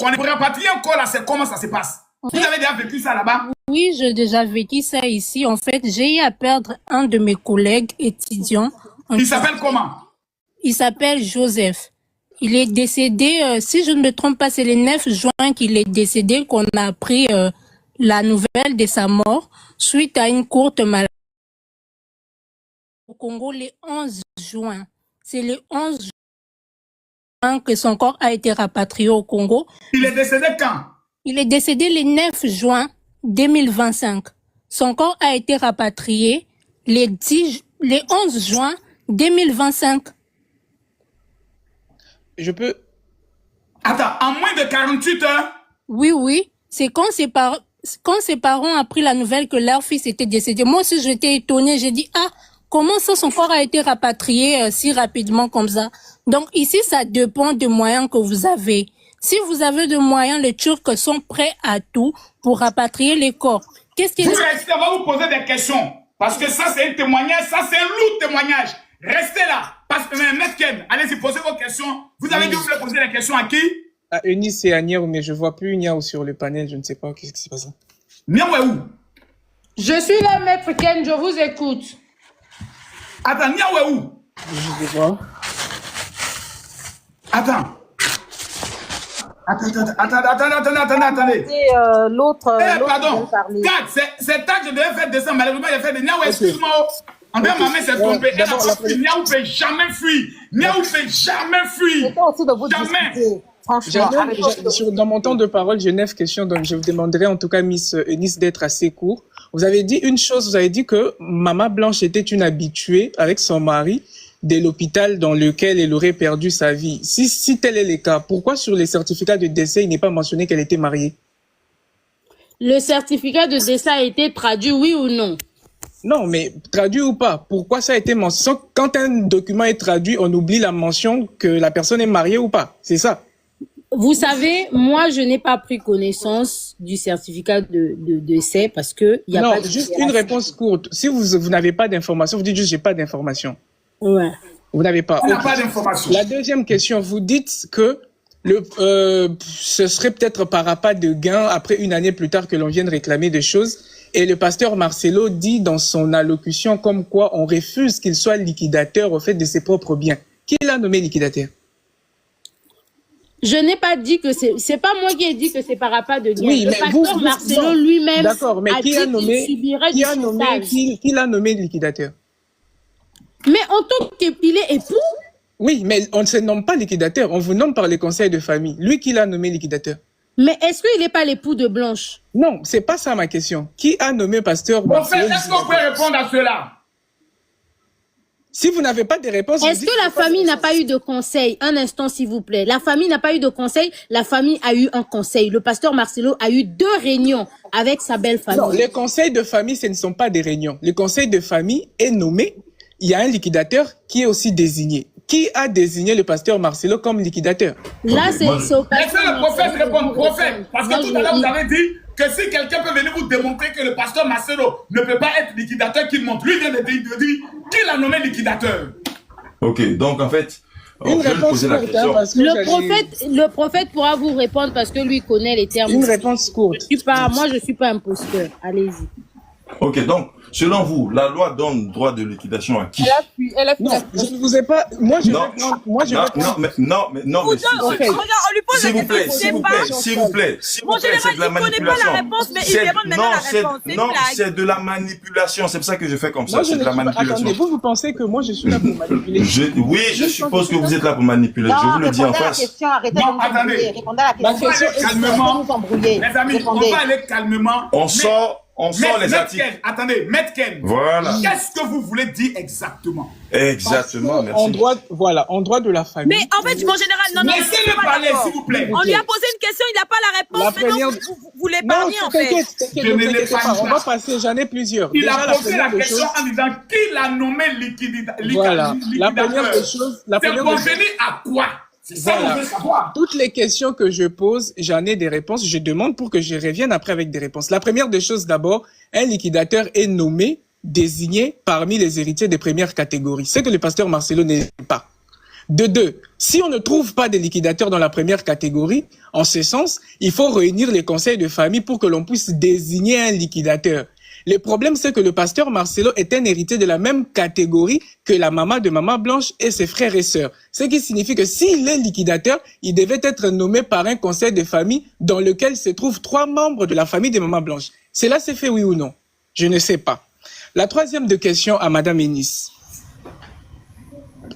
connaît. Pour rapatrier un corps là, c'est comment ça se passe? Vous avez déjà vécu ça là-bas? Oui, j'ai déjà vécu ça ici. En fait, j'ai eu à perdre un de mes collègues étudiants. Il s'appelle comment? Il s'appelle Joseph. Il est décédé, si je ne me trompe pas, c'est le 9 juin qu'il est décédé, qu'on a appris la nouvelle de sa mort suite à une courte maladie au Congo le 11 juin. C'est le 11 juin que son corps a été rapatrié au Congo. Il est décédé quand? Il est décédé le 9 juin 2025. Son corps a été rapatrié le 11 juin 2025. Je peux... Attends, en moins de 48 heures? Oui. C'est quand ses parents ont pris la nouvelle que leur fils était décédé. Moi aussi, j'étais étonnée. J'ai dit, comment ça, son corps a été rapatrié si rapidement comme ça? Donc ici, ça dépend des moyens que vous avez. Si vous avez des moyens, les Turcs sont prêts à tout pour rapatrier les corps. Qu'est-ce qui... Vous restez, on va vous poser des questions. Parce que ça, c'est un témoignage. Ça, c'est un lourd témoignage. Restez là. Parce que, Maître Ken, allez-y, posez vos questions. Vous avez dit que vous voulez poser des questions à qui? À Eunice et à Niao, mais je vois plus Niao sur le panel. Je ne sais pas qu'est-ce qui se passe. Niao est où? Je suis là, Maître Ken, je vous écoute. Attends, Niao est où? Je vais voir. Attends. Attendez. L'autre. Pardon. C'est Tag, je devais faire descendre. Malheureusement, il a fait des Niao, excuse-moi. En fait, ma main s'est trompée. Niao ne peut jamais fuir. Niao ne peut jamais fuir. Jamais. Franchement, dans mon temps de parole, j'ai 9 questions, donc je vous demanderai en tout cas, Miss Eunice, d'être assez court. Vous avez dit une chose, vous avez dit que Maman Blanche était une habituée avec son mari de l'hôpital dans lequel elle aurait perdu sa vie. Si tel est le cas, pourquoi sur les certificats de décès, il n'est pas mentionné qu'elle était mariée? le certificat de décès a été traduit, oui ou non? Non, mais traduit ou pas, pourquoi ça a été mentionné? Quand un document est traduit, on oublie la mention que la personne est mariée ou pas. C'est ça. Vous savez, moi, je n'ai pas pris connaissance du certificat de décès parce que il y a non, pas de... juste une réponse courte. Si vous n'avez pas d'information, vous dites juste j'ai pas d'information. Ouais. Vous n'avez pas. On n'a pas d'information. La deuxième question, vous dites que ce serait peut-être par appât de gain après une année plus tard que l'on vienne réclamer des choses. Et le pasteur Marcelo dit dans son allocution comme quoi on refuse qu'il soit liquidateur au fait de ses propres biens. Qui l'a nommé liquidateur? Je n'ai pas dit que c'est pas moi qui ai dit que c'est par appât de gain. Oui, le mais pasteur Marcelo lui-même a dit qu'il subirait du chantage. Qui l'a nommé liquidateur? Mais en tant qu'il est époux? Oui, mais on ne se nomme pas liquidateur. On vous nomme par les conseils de famille. Lui qui l'a nommé liquidateur. Mais est-ce qu'il n'est pas l'époux de Blanche? Non, c'est pas ça ma question. Qui a nommé pasteur Marcelo? Est-ce qu'on peut répondre à cela? Si vous n'avez pas de réponse... Est-ce que la famille n'a pas eu de conseil? Un instant, s'il vous plaît. La famille n'a pas eu de conseil. La famille a eu un conseil. Le pasteur Marcelo a eu 2 réunions avec sa belle famille. Non, les conseils de famille, ce ne sont pas des réunions. Le conseil de famille est nommé. Il y a un liquidateur qui est aussi désigné. Qui a désigné le pasteur Marcelo comme liquidateur? Là, c'est au pasteur. Laissez le prophète répondre, prophète. Parce que tout à l'heure, vous avez dit que si quelqu'un peut venir vous démontrer que le pasteur Marcelo ne peut pas être liquidateur, qu'il montre. Lui vient de dire qui l'a nommé liquidateur. Ok, donc en fait, une réponse courte, parce que le prophète pourra vous répondre parce que lui connaît les termes. Une réponse courte. Moi, je suis pas imposteur. Allez-y. Ok, donc, selon vous, la loi donne droit de liquidation à qui? Non, je ne vous ai pas... Moi, je non, non, regarde, on lui pose s'il vous plaît, s'il vous plaît, c'est de la manipulation. La réponse, mais il demande maintenant la réponse. Non, c'est de la manipulation, c'est pour ça que je fais comme ça, c'est de la manipulation. Attendez, vous pensez que moi, je suis là pour manipuler? Oui, je suppose que vous êtes là pour manipuler, je vous le dis en face. Non, attendez, calmement, les amis, on va aller calmement. On sort les articles. Attendez, Maître Ken. Voilà. Qu'est-ce que vous voulez dire exactement? Exactement, merci. En droit de la famille. Mais en fait, mon général, non. Laissez-le parler, s'il vous plaît. On lui a posé une question, il n'a pas la réponse. Maintenant, vous l'épargnez, en fait. Je ne l'épargne pas. On va passer, j'en ai plusieurs. Il a posé la question en disant qui l'a nommé liquidateur. Voilà. La première des choses. C'est convenu à quoi? C'est ça qu'on veut savoir. Toutes les questions que je pose, j'en ai des réponses. Je demande pour que je revienne après avec des réponses. La première des choses, d'abord, un liquidateur est nommé, désigné parmi les héritiers des premières catégories. C'est que le pasteur Marcelo n'est pas. De deux, si on ne trouve pas de liquidateurs dans la première catégorie, en ce sens, il faut réunir les conseils de famille pour que l'on puisse désigner un liquidateur. Le problème, c'est que le pasteur Marcelo est un héritier de la même catégorie que la maman de Maman Blanche et ses frères et sœurs. Ce qui signifie que s'il est liquidateur, il devait être nommé par un conseil de famille dans lequel se trouvent 3 membres de la famille de Maman Blanche. Cela s'est fait, oui ou non? Je ne sais pas. La troisième de question à Madame Enis.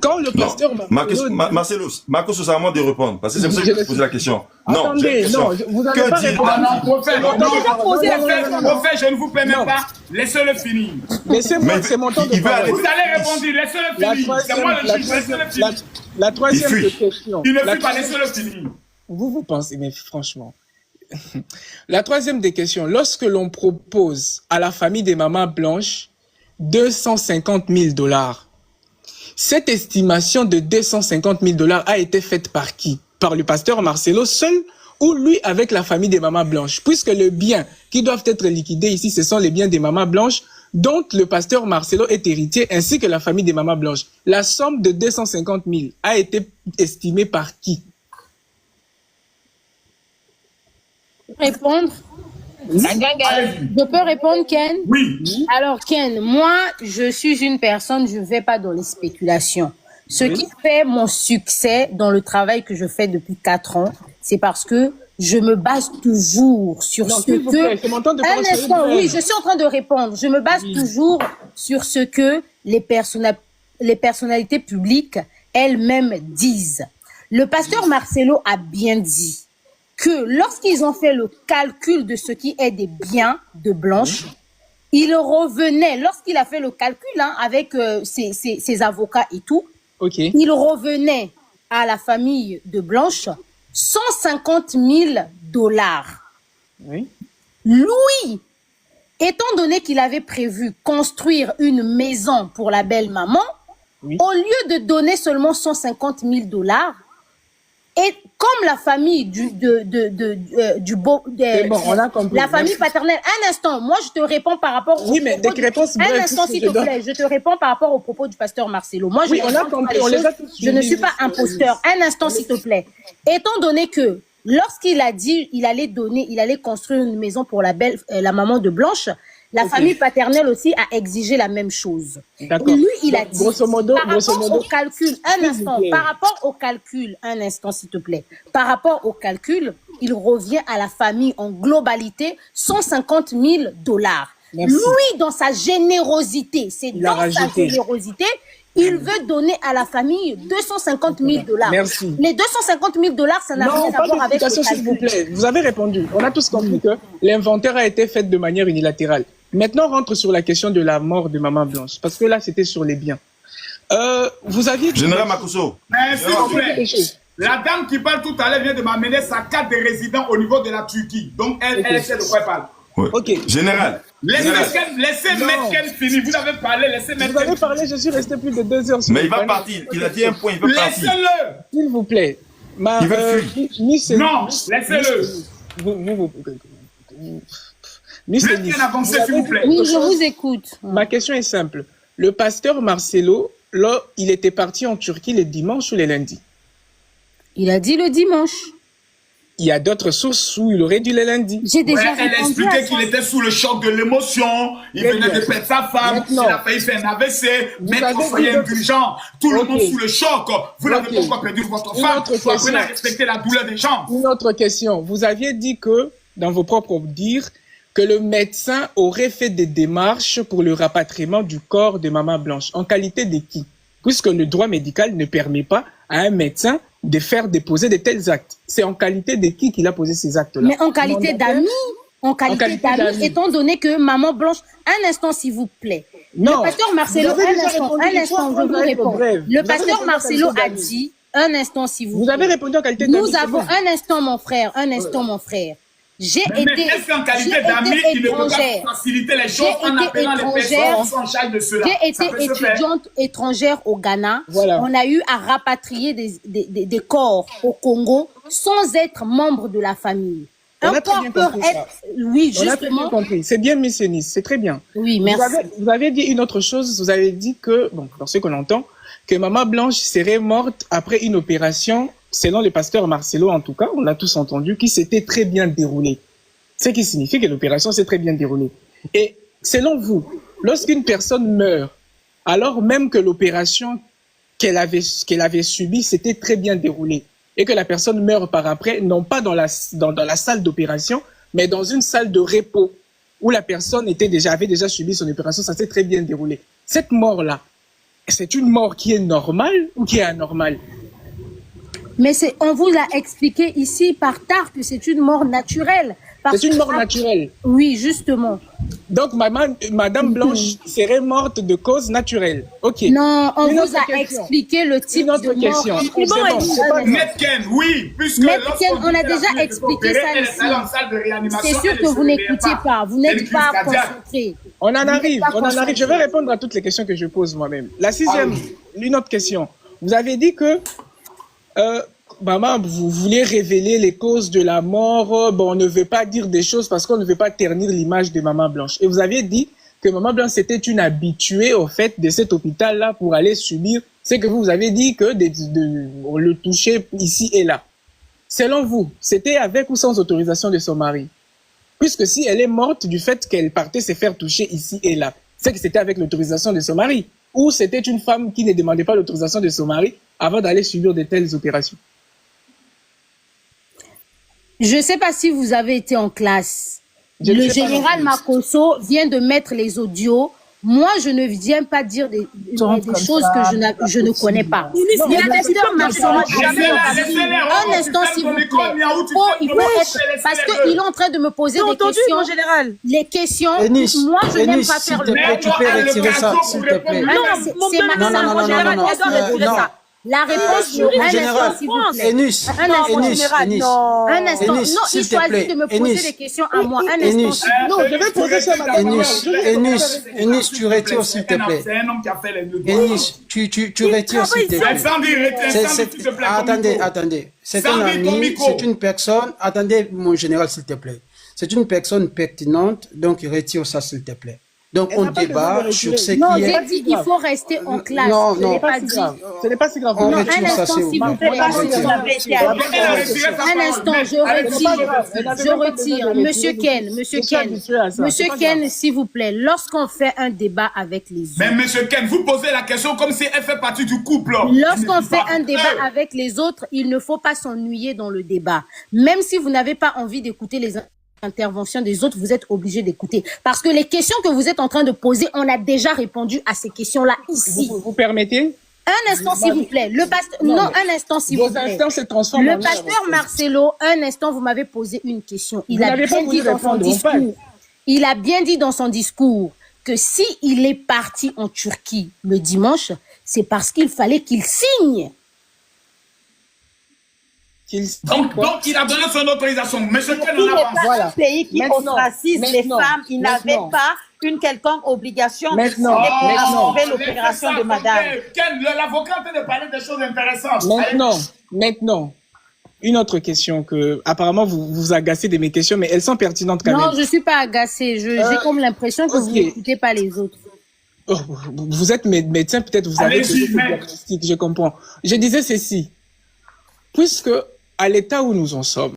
Quand le pasteur Marcelo, Marcos, c'est à moi de répondre, parce que c'est pour ça que je pose la question. Attendez, non, vous n'avez pas répondu. Prophète, je ne vous permets pas. Laissez-le finir. Laissez-moi, c'est mon temps de parole. Vous allez répondre, laissez-le finir. C'est moi le juge, laissez-le finir. La troisième question. Il ne fuit pas, laissez-le finir. Vous pensez, mais franchement. La troisième des questions, lorsque l'on propose à la famille des mamans blanches 250 000 $, cette estimation de 250 000 $ a été faite par qui? Par le pasteur Marcelo seul ou lui avec la famille des mamans blanches? Puisque les biens qui doivent être liquidés ici, ce sont les biens des mamans blanches dont le pasteur Marcelo est héritier ainsi que la famille des mamans blanches. La somme de 250 000 a été estimée par qui? Répondre. Je peux répondre, Ken? Oui. Alors, Ken, moi, je suis une personne, je ne vais pas dans les spéculations. Ce qui fait mon succès dans le travail que je fais depuis 4 ans, c'est parce que je me base toujours sur ce que... Un instant, oui, je suis en train de répondre. Je me base toujours sur ce que les personnalités publiques elles-mêmes disent. Le pasteur Marcelo a bien dit que lorsqu'ils ont fait le calcul de ce qui est des biens de Blanche, il revenait, lorsqu'il a fait le calcul avec ses avocats et tout, il revenait à la famille de Blanche 150 000 $. Oui. Lui, étant donné qu'il avait prévu construire une maison pour la belle maman, au lieu de donner seulement 150 000 $, et comme la famille la famille paternelle, un instant, moi je te réponds par rapport au un instant s'il te plaît, je te réponds par rapport aux propos du pasteur Marcelo. Moi je ne suis pas imposteur. Un instant s'il te plaît. Étant donné que lorsqu'il a dit il allait construire une maison pour la maman de Blanche, la famille paternelle aussi a exigé la même chose. Et lui, il a dit, par rapport au calcul, un instant, s'il te plaît. Par rapport au calcul, il revient à la famille en globalité 150 000 $. Merci. Lui, dans sa générosité, il veut donner à la famille 250 000 $. Merci. Les 250 000 $, ça n'a rien à voir avec le calcul. S'il vous plaît. Vous avez répondu. On a tous compris que l'inventaire a été fait de manière unilatérale. Maintenant, on rentre sur la question de la mort de Maman Blanche. Parce que là, c'était sur les biens. Vous aviez... Général Makosso. S'il vous plaît. La dame qui parle tout à l'heure vient de m'amener sa carte de résident au niveau de la Turquie. Donc, elle sait de quoi elle parle. Oui. Général. Laissez mettre qu'elle finisse. Vous avez parlé, laissez mettre. Vous avez parlé, je suis resté plus de 2 heures. Mais il va partir. Il a dit un point, il va partir. Laissez-le. S'il vous plaît. Il va fuir. Non, laissez-le. S'il vous plaît. Oui, je vous écoute. Ma question est simple. Le pasteur Marcelo, là, il était parti en Turquie le dimanche ou le lundi? Il a dit le dimanche. Il y a d'autres sources où il aurait dû le lundi. J'ai déjà elle expliquait qu'il était sous le choc de l'émotion. Il venait de perdre sa femme. Il a failli faire un AVC. Maître, soyez indulgent. Tout le monde sous le choc. Vous n'avez pas encore perdu votre femme. Vous apprenez à respecter la douleur des gens. Une autre question. Vous aviez dit que, dans vos propres dires, que le médecin aurait fait des démarches pour le rapatriement du corps de Maman Blanche. En qualité de qui? Puisque le droit médical ne permet pas à un médecin de faire déposer de tels actes. C'est en qualité de qui qu'il a posé ces actes-là? Mais en qualité d'ami. En qualité d'ami, étant donné que Maman Blanche... Un instant, s'il vous plaît. Non. Le pasteur Marcelo, un instant, je vous réponds. Le pasteur Marcelo a dit... Un instant, s'il vous plaît. Vous avez répondu en qualité d'ami. Nous avons... Un instant, mon frère. J'ai été est-ce qu'en qualité d'ami, il ne peut pas faciliter les choses en appelant les personnes qui sont en charge de cela? J'ai été étudiante étrangère au Ghana. Voilà. On a eu à rapatrier des corps au Congo sans être membre de la famille. On Un a très corps bien peut compris ça. être... Oui, On a très bien justement. compris. C'est bien, Miss Eunice, c'est très bien. Oui, merci. Vous avez dit une autre chose. Vous avez dit que, bon, dans ce qu'on entend, que Maman Blanche serait morte après une opération, selon le pasteur Marcelo en tout cas, on l'a tous entendu, qui s'était très bien déroulée. Ce qui signifie que l'opération s'est très bien déroulée. Et selon vous, lorsqu'une personne meurt, alors même que l'opération qu'elle avait subie s'était très bien déroulée, et que la personne meurt par après, non pas dans la salle d'opération, mais dans une salle de repos, où la personne avait déjà subi son opération, ça s'est très bien déroulé. Cette mort-là, c'est une mort qui est normale ou qui est anormale? Mais on vous l'a expliqué ici par tard que c'est une mort naturelle. C'est une mort naturelle. Oui, justement. Donc, Madame Blanche serait morte de cause naturelle. Ok. Non, on vous a expliqué le type de mort. Metken, oui, puisque Metken, on a déjà expliqué ça ici. C'est sûr que vous n'écoutiez pas, vous n'êtes pas concentré. On en arrive. Je vais répondre à toutes les questions que je pose moi-même. La sixième, une autre question. Vous avez dit que maman, vous voulez révéler les causes de la mort. Bon, on ne veut pas dire des choses parce qu'on ne veut pas ternir l'image de Maman Blanche. Et vous aviez dit que Maman Blanche c'était une habituée au fait de cet hôpital-là pour aller subir. C'est que vous avez dit que on le touchait ici et là. Selon vous, c'était avec ou sans autorisation de son mari? Puisque si elle est morte du fait qu'elle partait se faire toucher ici et là, c'est que c'était avec l'autorisation de son mari. Ou c'était une femme qui ne demandait pas l'autorisation de son mari avant d'aller subir de telles opérations? Je ne sais pas si vous avez été en classe. Le général Makosso vient de mettre les audios. Moi, je ne viens pas dire des choses que je ne connais pas. Un instant, s'il vous plaît. Parce qu'il est en train de me poser des questions. Les questions, moi, je n'aime pas faire le mal. Tu peux retirer ça, s'il te plaît. Non. La réponse, un instant, s'il vous plaît. Un instant. Non, il choisit de me poser des questions à moi. Un instant. Non, je vais poser ça à madame. Eunice, tu retires, s'il te plaît. Eunice, tu retires, s'il te plaît. Attendez. C'est un ami, c'est une personne. Attendez, mon général, s'il te plaît. C'est une personne pertinente, donc retire ça, s'il te plaît. Donc, on débat sur ce qui est... Non, j'ai dit qu'il faut rester en classe. Non, ce n'est pas si grave. On un retire ça, instant, s'il vous plaît. Un instant, je retire. Monsieur Ken, s'il vous plaît, lorsqu'on fait un débat avec les autres... Mais Monsieur Ken, vous posez la question comme si elle fait partie du couple. Lorsqu'on fait un débat avec les autres, il ne faut pas s'ennuyer dans le débat. Même si vous n'avez pas envie d'écouter les interventions des autres, vous êtes obligé d'écouter. Parce que les questions que vous êtes en train de poser, on a déjà répondu à ces questions-là ici. Vous permettez? Un instant, s'il vous plaît. Un instant, s'il vous plaît. Vos instants se transforment Le pasteur Marcelo, un instant, vous m'avez posé une question. Il a bien dit dans son discours que si il est parti en Turquie le dimanche, c'est parce qu'il fallait qu'il signe. Donc, il a donné son autorisation. Monsieur Ken, il n'est pas un pays qui ostracise les femmes. Il n'avait pas une quelconque obligation de sauver l'opération de madame. Ken, l'avocat est en train de parler des choses intéressantes. Maintenant, une autre question que, apparemment, vous agacez de mes questions, mais elles sont pertinentes quand même. Non, je ne suis pas agacée. J'ai comme l'impression que vous n'écoutez pas les autres. Oh, vous êtes médecin, peut-être vous avez des diagnostics, je comprends. Je disais ceci. Puisque, à l'état où nous en sommes,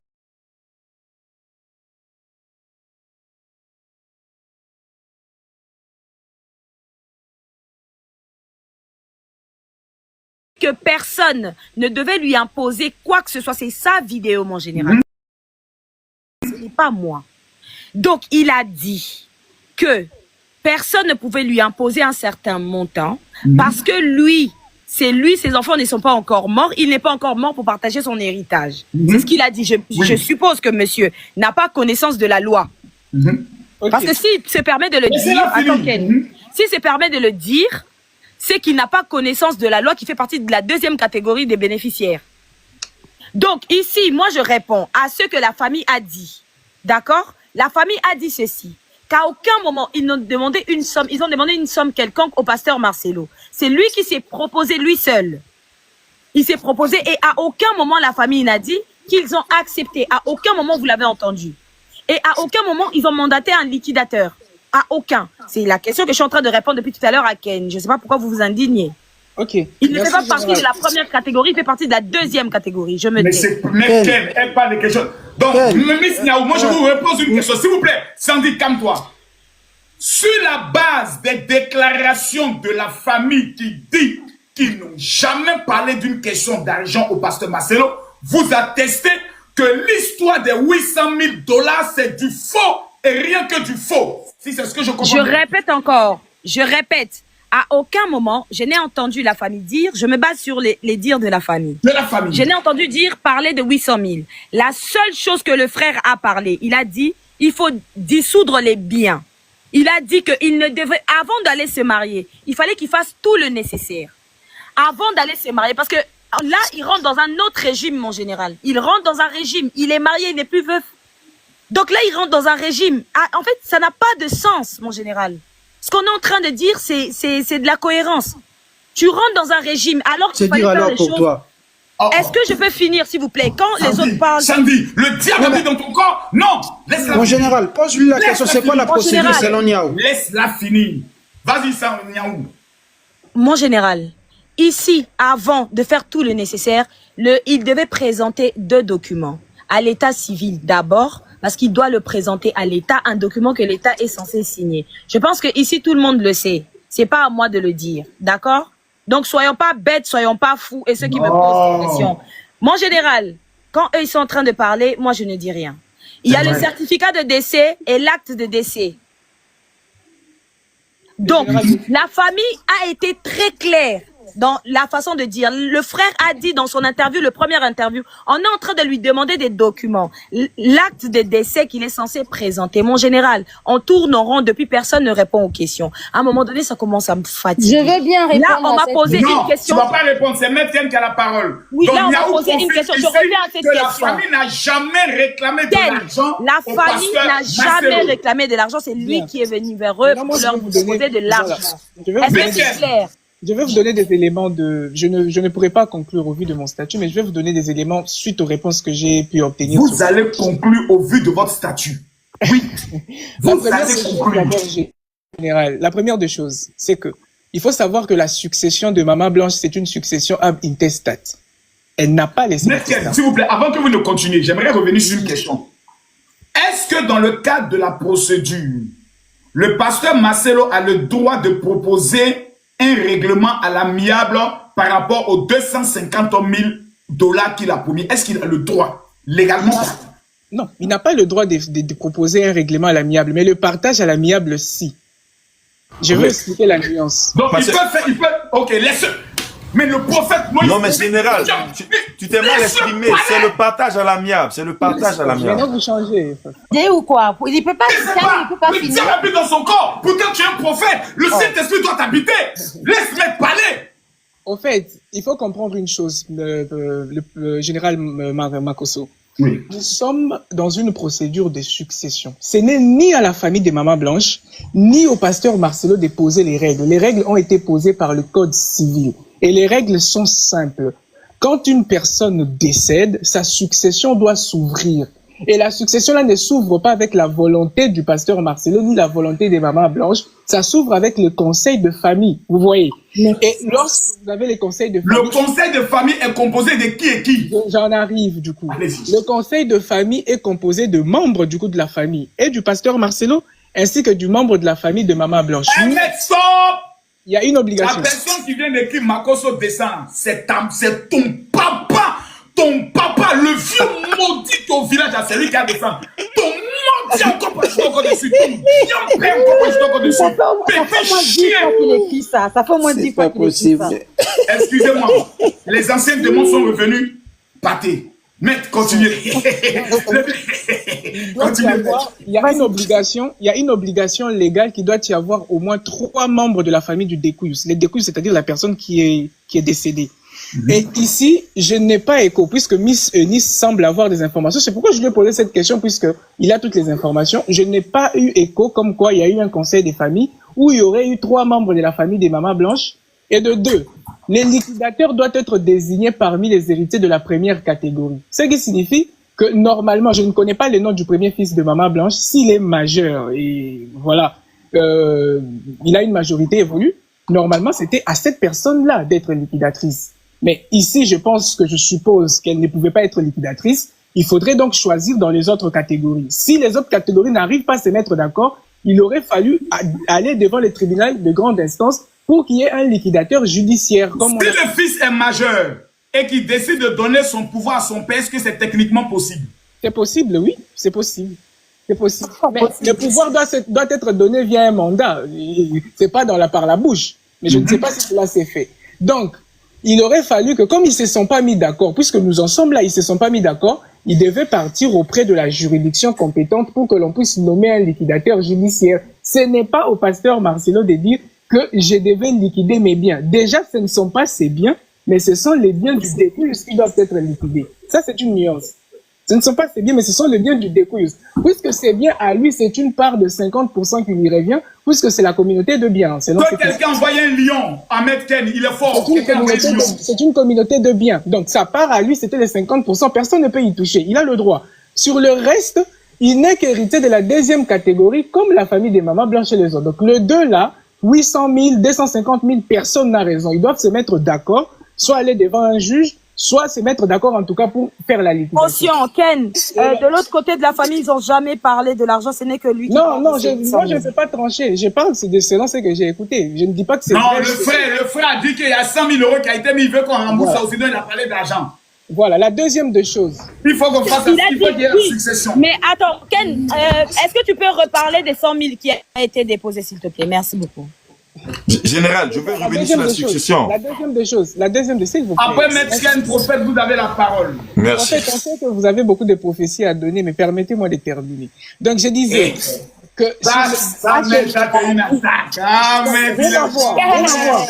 que personne ne devait lui imposer quoi que ce soit. C'est sa vidéo, mon général. Ce n'est pas moi. Donc, il a dit que personne ne pouvait lui imposer un certain montant parce que lui, ses enfants ne sont pas encore morts. Il n'est pas encore mort pour partager son héritage. C'est ce qu'il a dit. Je suppose que monsieur n'a pas connaissance de la loi. Parce que s'il se permet de le dire, s'il se permet de le dire, c'est qu'il n'a pas connaissance de la loi qui fait partie de la deuxième catégorie des bénéficiaires. Donc ici, moi je réponds à ce que la famille a dit. D'accord? La famille a dit ceci. Qu'à aucun moment, ils n'ont demandé une somme. Ils ont demandé une somme quelconque au pasteur Marcelo. C'est lui qui s'est proposé lui seul. Il s'est proposé et à aucun moment la famille n'a dit qu'ils ont accepté. À aucun moment, vous l'avez entendu. Et à aucun moment, ils ont mandaté un liquidateur. À aucun. C'est la question que je suis en train de répondre depuis tout à l'heure à Ken. Je ne sais pas pourquoi vous vous indignez. Ok. Il ne fait pas partie de la première catégorie, il fait partie de la deuxième catégorie. Je me tais. Mais Ken, elle parle de quelque chose. Donc, Miss Niaou, moi je vous repose une question. S'il vous plaît, Sandy, calme-toi. Sur la base des déclarations de la famille qui dit qu'ils n'ont jamais parlé d'une question d'argent au pasteur Marcelo, vous attestez que l'histoire des 800 000 $, c'est du faux et rien que du faux. Si c'est ce que je comprends. Je répète encore, je répète. À aucun moment, je n'ai entendu la famille dire, je me base sur les dires de la famille. De la famille. Je n'ai entendu dire parler de 800 000. La seule chose que le frère a parlé, il a dit, il faut dissoudre les biens. Il a dit qu'il ne devait, avant d'aller se marier, il fallait qu'il fasse tout le nécessaire. Avant d'aller se marier, parce que là, il rentre dans un autre régime, mon général. Il rentre dans un régime. Il est marié, il n'est plus veuf. Donc là, il rentre dans un régime. Ah, en fait, ça n'a pas de sens, mon général. Ce qu'on est en train de dire, c'est de la cohérence. Tu rentres dans un régime alors qu'il fallait faire les choses. Toi. Est-ce que je peux finir, s'il vous plaît, quand les autres parlent? Sandy, le diable habite dans ton corps. Non, laisse-la. Mon général, pose-lui la question. C'est quoi la procédure selon Niaou? Laisse-la finir. Vas-y, Niaou. Mon général, ici, avant de faire tout le nécessaire, il devait présenter 2 documents. À l'état civil d'abord, parce qu'il doit le présenter à l'État, un document que l'État est censé signer. Je pense que ici tout le monde le sait. C'est pas à moi de le dire, d'accord? Donc soyons pas bêtes, soyons pas fous. Et ceux qui me posent des questions. Mon général, quand eux ils sont en train de parler, moi je ne dis rien. Il y a le certificat de décès et l'acte de décès. Donc la famille a été très claire dans la façon de dire. Le frère a dit dans son interview, le premier interview, on est en train de lui demander des documents. L'acte de décès qu'il est censé présenter. Mon général, on tourne en rond depuis personne ne répond aux questions. À un moment donné, ça commence à me fatiguer. Je veux bien répondre. Là, on m'a posé une question. Tu ne vas pas répondre, c'est Métienne qui a la parole. Oui, donc, là, on m'a posé une question. Je reviens à cette question. La famille n'a jamais réclamé de l'argent. La famille n'a jamais réclamé de l'argent. C'est lui qui est venu vers eux pour leur proposer de l'argent. Est-ce que c'est clair? Je vais vous donner des éléments de... Je ne pourrai pas conclure au vu de mon statut, mais je vais vous donner des éléments suite aux réponses que j'ai pu obtenir. Vous allez conclure au vu de votre statut. Oui. La première des choses, c'est que il faut savoir que la succession de Maman Blanche, c'est une succession ab intestate. Elle n'a pas laissé... S'il vous plaît, avant que vous ne continuiez, j'aimerais revenir sur une question. Est-ce que dans le cadre de la procédure, le pasteur Marcelo a le droit de proposer un règlement à l'amiable par rapport aux 250 000 $ qu'il a promis? Est-ce qu'il a le droit, légalement? Non, il n'a pas le droit de proposer un règlement à l'amiable, mais le partage à l'amiable, si. Je vais expliquer la nuance. Donc, il peut, ok, laisse. Mais le prophète Moïse... Non, mais général, tu t'es mal exprimé. C'est le partage à l'amiable. C'est le partage à l'amiable. Maintenant, vous changez. Ou quoi? Il peut pas le diable habite dans son corps. Pourtant, tu es un prophète. Le Saint-Esprit doit t'habiter. Laisse-le parler. Au fait, il faut comprendre une chose, le général Makosso. Oui. Nous sommes dans une procédure de succession. Ce n'est ni à la famille de Maman Blanche, ni au pasteur Marcelo de poser les règles. Les règles ont été posées par le Code civil. Et les règles sont simples. Quand une personne décède, sa succession doit s'ouvrir. Et la succession là ne s'ouvre pas avec la volonté du pasteur Marcelo ni la volonté des Mamans Blanches. Ça s'ouvre avec le conseil de famille. Vous voyez. Et lorsque vous avez les conseils de famille... Le conseil de famille est composé de qui et qui? J'en arrive du coup. Le conseil de famille est composé de membres du coup de la famille et du pasteur Marcelo ainsi que du membre de la famille de Maman Blanche. Stop! Il y a une obligation. La personne qui vient d'écrire Makosso descend, c'est ton papa. Ton papa, le vieux maudit au village, c'est lui qui a descendu. Ton maudit encore pas je encore dessus. Ton bien père encore pas je encore dessus. Pété chien. Ça fait au moins 10 fois qu'il écrit ça. Excusez-moi, les anciens démons sont revenus. Pâté. Maître, continuez. Il y a une obligation légale qui doit y avoir au moins 3 membres de la famille du découillus. Les découillus, c'est-à-dire la personne qui est décédée. Et ici, je n'ai pas écho, puisque Miss Eunice semble avoir des informations. C'est pourquoi je lui ai posé cette question, puisqu'il a toutes les informations. Je n'ai pas eu écho comme quoi il y a eu un conseil des familles où il y aurait eu 3 membres de la famille des Mamans Blanches Et de deux, les liquidateurs doivent être désignés parmi les héritiers de la première catégorie. Ce qui signifie que normalement, je ne connais pas le nom du premier fils de Maman Blanche, s'il est majeur et voilà, il a une majorité évolue, normalement c'était à cette personne-là d'être liquidatrice. Mais ici, je suppose qu'elle ne pouvait pas être liquidatrice, il faudrait donc choisir dans les autres catégories. Si les autres catégories n'arrivent pas à se mettre d'accord, il aurait fallu aller devant le tribunal de grande instance pour qu'il y ait un liquidateur judiciaire. Si le fils est majeur et qu'il décide de donner son pouvoir à son père, est-ce que c'est techniquement possible? C'est possible, oui, c'est possible. C'est possible. Mais le pouvoir doit être donné via un mandat. C'est pas par la bouche. Mais je ne sais pas si cela s'est fait. Donc, il aurait fallu que, comme ils se sont pas mis d'accord, puisque nous en sommes là, ils se sont pas mis d'accord, ils devaient partir auprès de la juridiction compétente pour que l'on puisse nommer un liquidateur judiciaire. Ce n'est pas au pasteur Marcelo de dire que je devais liquider mes biens. Déjà, ce ne sont pas ses biens, mais ce sont les biens du dépouillus qui doivent être liquidés. Ça, c'est une nuance. Ce ne sont pas ses biens, mais ce sont les biens du dépouillus. Puisque c'est bien à lui, c'est une part de 50% qui lui revient, puisque c'est la communauté de biens. Quand quelqu'un envoie un lion à Maître Ken, il est fort. C'est une communauté de biens. Donc, sa part à lui, c'était les 50%. Personne ne peut y toucher. Il a le droit. Sur le reste, il n'est qu'héritier de la deuxième catégorie, comme la famille des Maman Blanche et les autres. Donc, le 2 là, 800 000, 250 000, personne n'a raison. Ils doivent se mettre d'accord, soit aller devant un juge, soit se mettre d'accord en tout cas pour faire la liquidation. Ken, de l'autre côté de la famille, ils n'ont jamais parlé de l'argent, ce n'est que lui qui Non, moi je ne peux pas trancher. Je parle selon ce que j'ai écouté. Je ne dis pas que c'est vrai. Non, le frère a dit qu'il y a 100 000 € qui a été mis, il veut qu'on rembourse ça, sinon il a parlé d'argent. Voilà, la deuxième des choses. Il faut qu'on fasse il faut qu'il y ait la succession. Mais attends, Ken, est-ce que tu peux reparler des 100 000 qui a été déposé, s'il te plaît? Merci beaucoup. Général, je veux revenir sur la succession. La deuxième des choses, s'il vous plaît. Après, Maître Ken, prophète, vous avez la parole. Merci. En fait, on sait que vous avez beaucoup de prophéties à donner, mais permettez-moi de terminer. Donc, je disais que... Ça m'aide à une attaque. Ah, mais rien à voir. Rien à voir.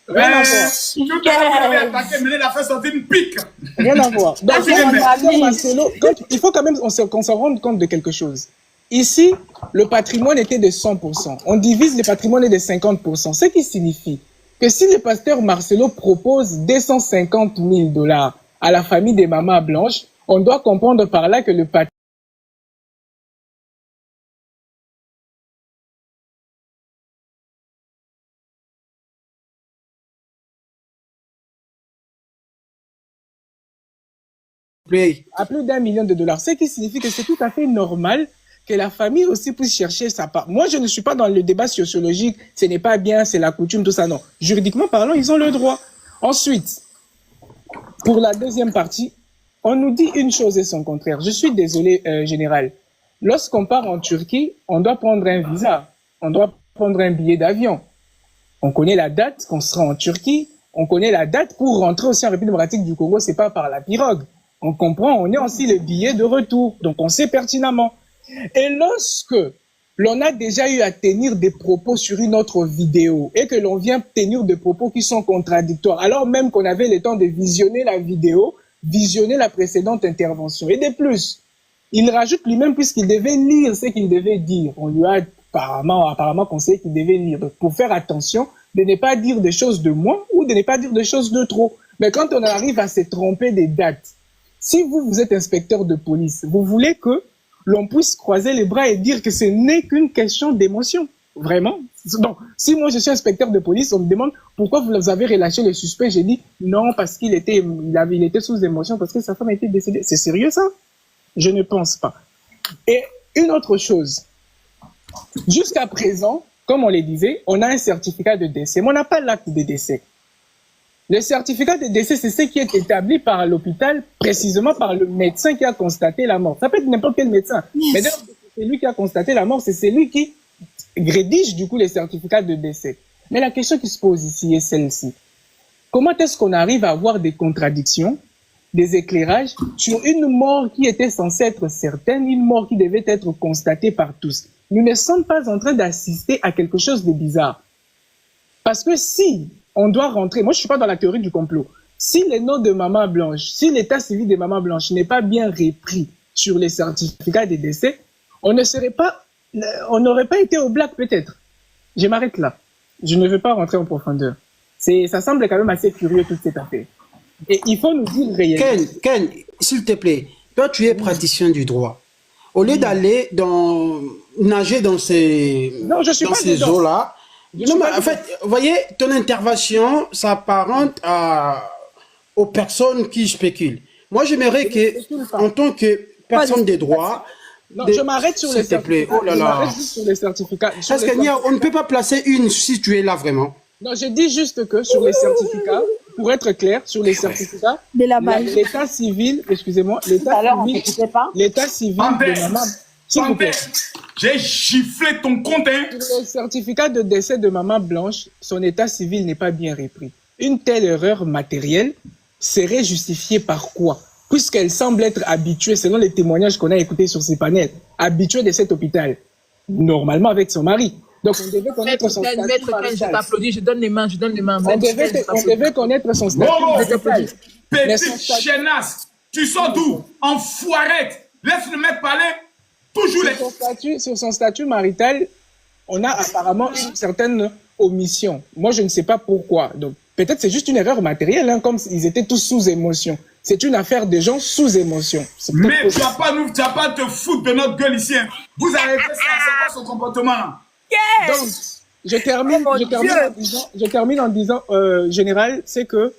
Tout à l'heure, vous avez attaqué, mais il a fait sortir une pique. Rien à voir. Donc, il faut quand même qu'on s'en rende compte de quelque chose. Ici, le patrimoine était de 100%. On divise le patrimoine de 50%. Ce qui signifie que si le pasteur Marcelo propose 250 000 $ à la famille des Maman Blanches, on doit comprendre par là que le patrimoine à plus d'1 million de $. Ce qui signifie que c'est tout à fait normal que la famille aussi puisse chercher sa part. Moi, je ne suis pas dans le débat sociologique, ce n'est pas bien, c'est la coutume, tout ça, non. Juridiquement parlant, ils ont le droit. Ensuite, pour la deuxième partie, on nous dit une chose et son contraire. Je suis désolé, général. Lorsqu'on part en Turquie, on doit prendre un visa, on doit prendre un billet d'avion. On connaît la date qu'on sera en Turquie, on connaît la date pour rentrer aussi en République démocratique du Congo, c'est pas par la pirogue. On comprend, on est aussi le billet de retour, donc on sait pertinemment. Et lorsque l'on a déjà eu à tenir des propos sur une autre vidéo et que l'on vient tenir des propos qui sont contradictoires, alors même qu'on avait le temps de visionner la vidéo, visionner la précédente intervention. Et de plus, il rajoute lui-même puisqu'il devait lire ce qu'il devait dire. On lui a apparemment conseillé qu'il devait lire. Donc, pour faire attention de ne pas dire des choses de moins ou de ne pas dire des choses de trop. Mais quand on arrive à se tromper des dates, si vous êtes inspecteur de police, vous voulez que l'on puisse croiser les bras et dire que ce n'est qu'une question d'émotion. Vraiment. Donc, si moi je suis inspecteur de police, on me demande pourquoi vous avez relâché le suspect. J'ai dit non, parce qu'il était sous émotion, parce que sa femme a été décédée. C'est sérieux ça? Je ne pense pas. Et une autre chose. Jusqu'à présent, comme on le disait, on a un certificat de décès, mais on n'a pas l'acte de décès. Le certificat de décès, c'est ce qui est établi par l'hôpital, précisément par le médecin qui a constaté la mort. Ça peut être n'importe quel médecin. Yes. Mais d'ailleurs, c'est lui qui a constaté la mort, c'est celui qui rédige du coup les certificats de décès. Mais la question qui se pose ici est celle-ci. Comment est-ce qu'on arrive à avoir des contradictions, des éclairages sur une mort qui était censée être certaine, une mort qui devait être constatée par tous? Nous ne sommes pas en train d'assister à quelque chose de bizarre. Parce que si on doit rentrer, moi je suis pas dans la théorie du complot, si les noms de Maman Blanche, si l'état civil des Maman Blanche n'est pas bien repris sur les certificats de décès, on n'aurait pas été au black peut-être. Je m'arrête là. Je ne veux pas rentrer en profondeur. Ça semble quand même assez curieux, toute cette affaire. Et il faut nous dire réellement. Ken, s'il te plaît, toi, tu es praticien du droit. Au lieu d'aller nager dans ces eaux-là, non, mais en fait, vous voyez, ton intervention s'apparente aux personnes qui spéculent. Moi, j'aimerais que, en tant que personne des droits, non, je m'arrête sur les certificats. Oh là là. Je m'arrête juste sur les certificats. Parce qu'on ne peut pas placer une si tu es là vraiment. Non, je dis juste que sur les certificats, pour être clair, sur les certificats, l'état civil, excusez-moi, l'état civil de maman. S'il vous plaît. J'ai giflé ton compte, hein. Sur le certificat de décès de maman Blanche, son état civil n'est pas bien repris. Une telle erreur matérielle serait justifiée par quoi? Puisqu'elle semble être habituée, selon les témoignages qu'on a écoutés sur ces panels, habituée de cet hôpital, normalement avec son mari. Donc, on devait connaître son statut marital. Je t'applaudis, je donne les mains. On devait connaître son statut. Petite chenasse, tu sors d'où? Enfoirette. Laisse le mec parler. Toujours sur son statut marital, on a apparemment une certaine omission. Moi, je ne sais pas pourquoi. Donc, peut-être c'est juste une erreur matérielle, hein, comme ils étaient tous sous émotion. C'est une affaire de gens sous émotion. Mais tu vas pas te foutre de notre gueule ici. Hein. Vous avez fait ça, c'est quoi son comportement? Donc, je termine en disant, général, c'est que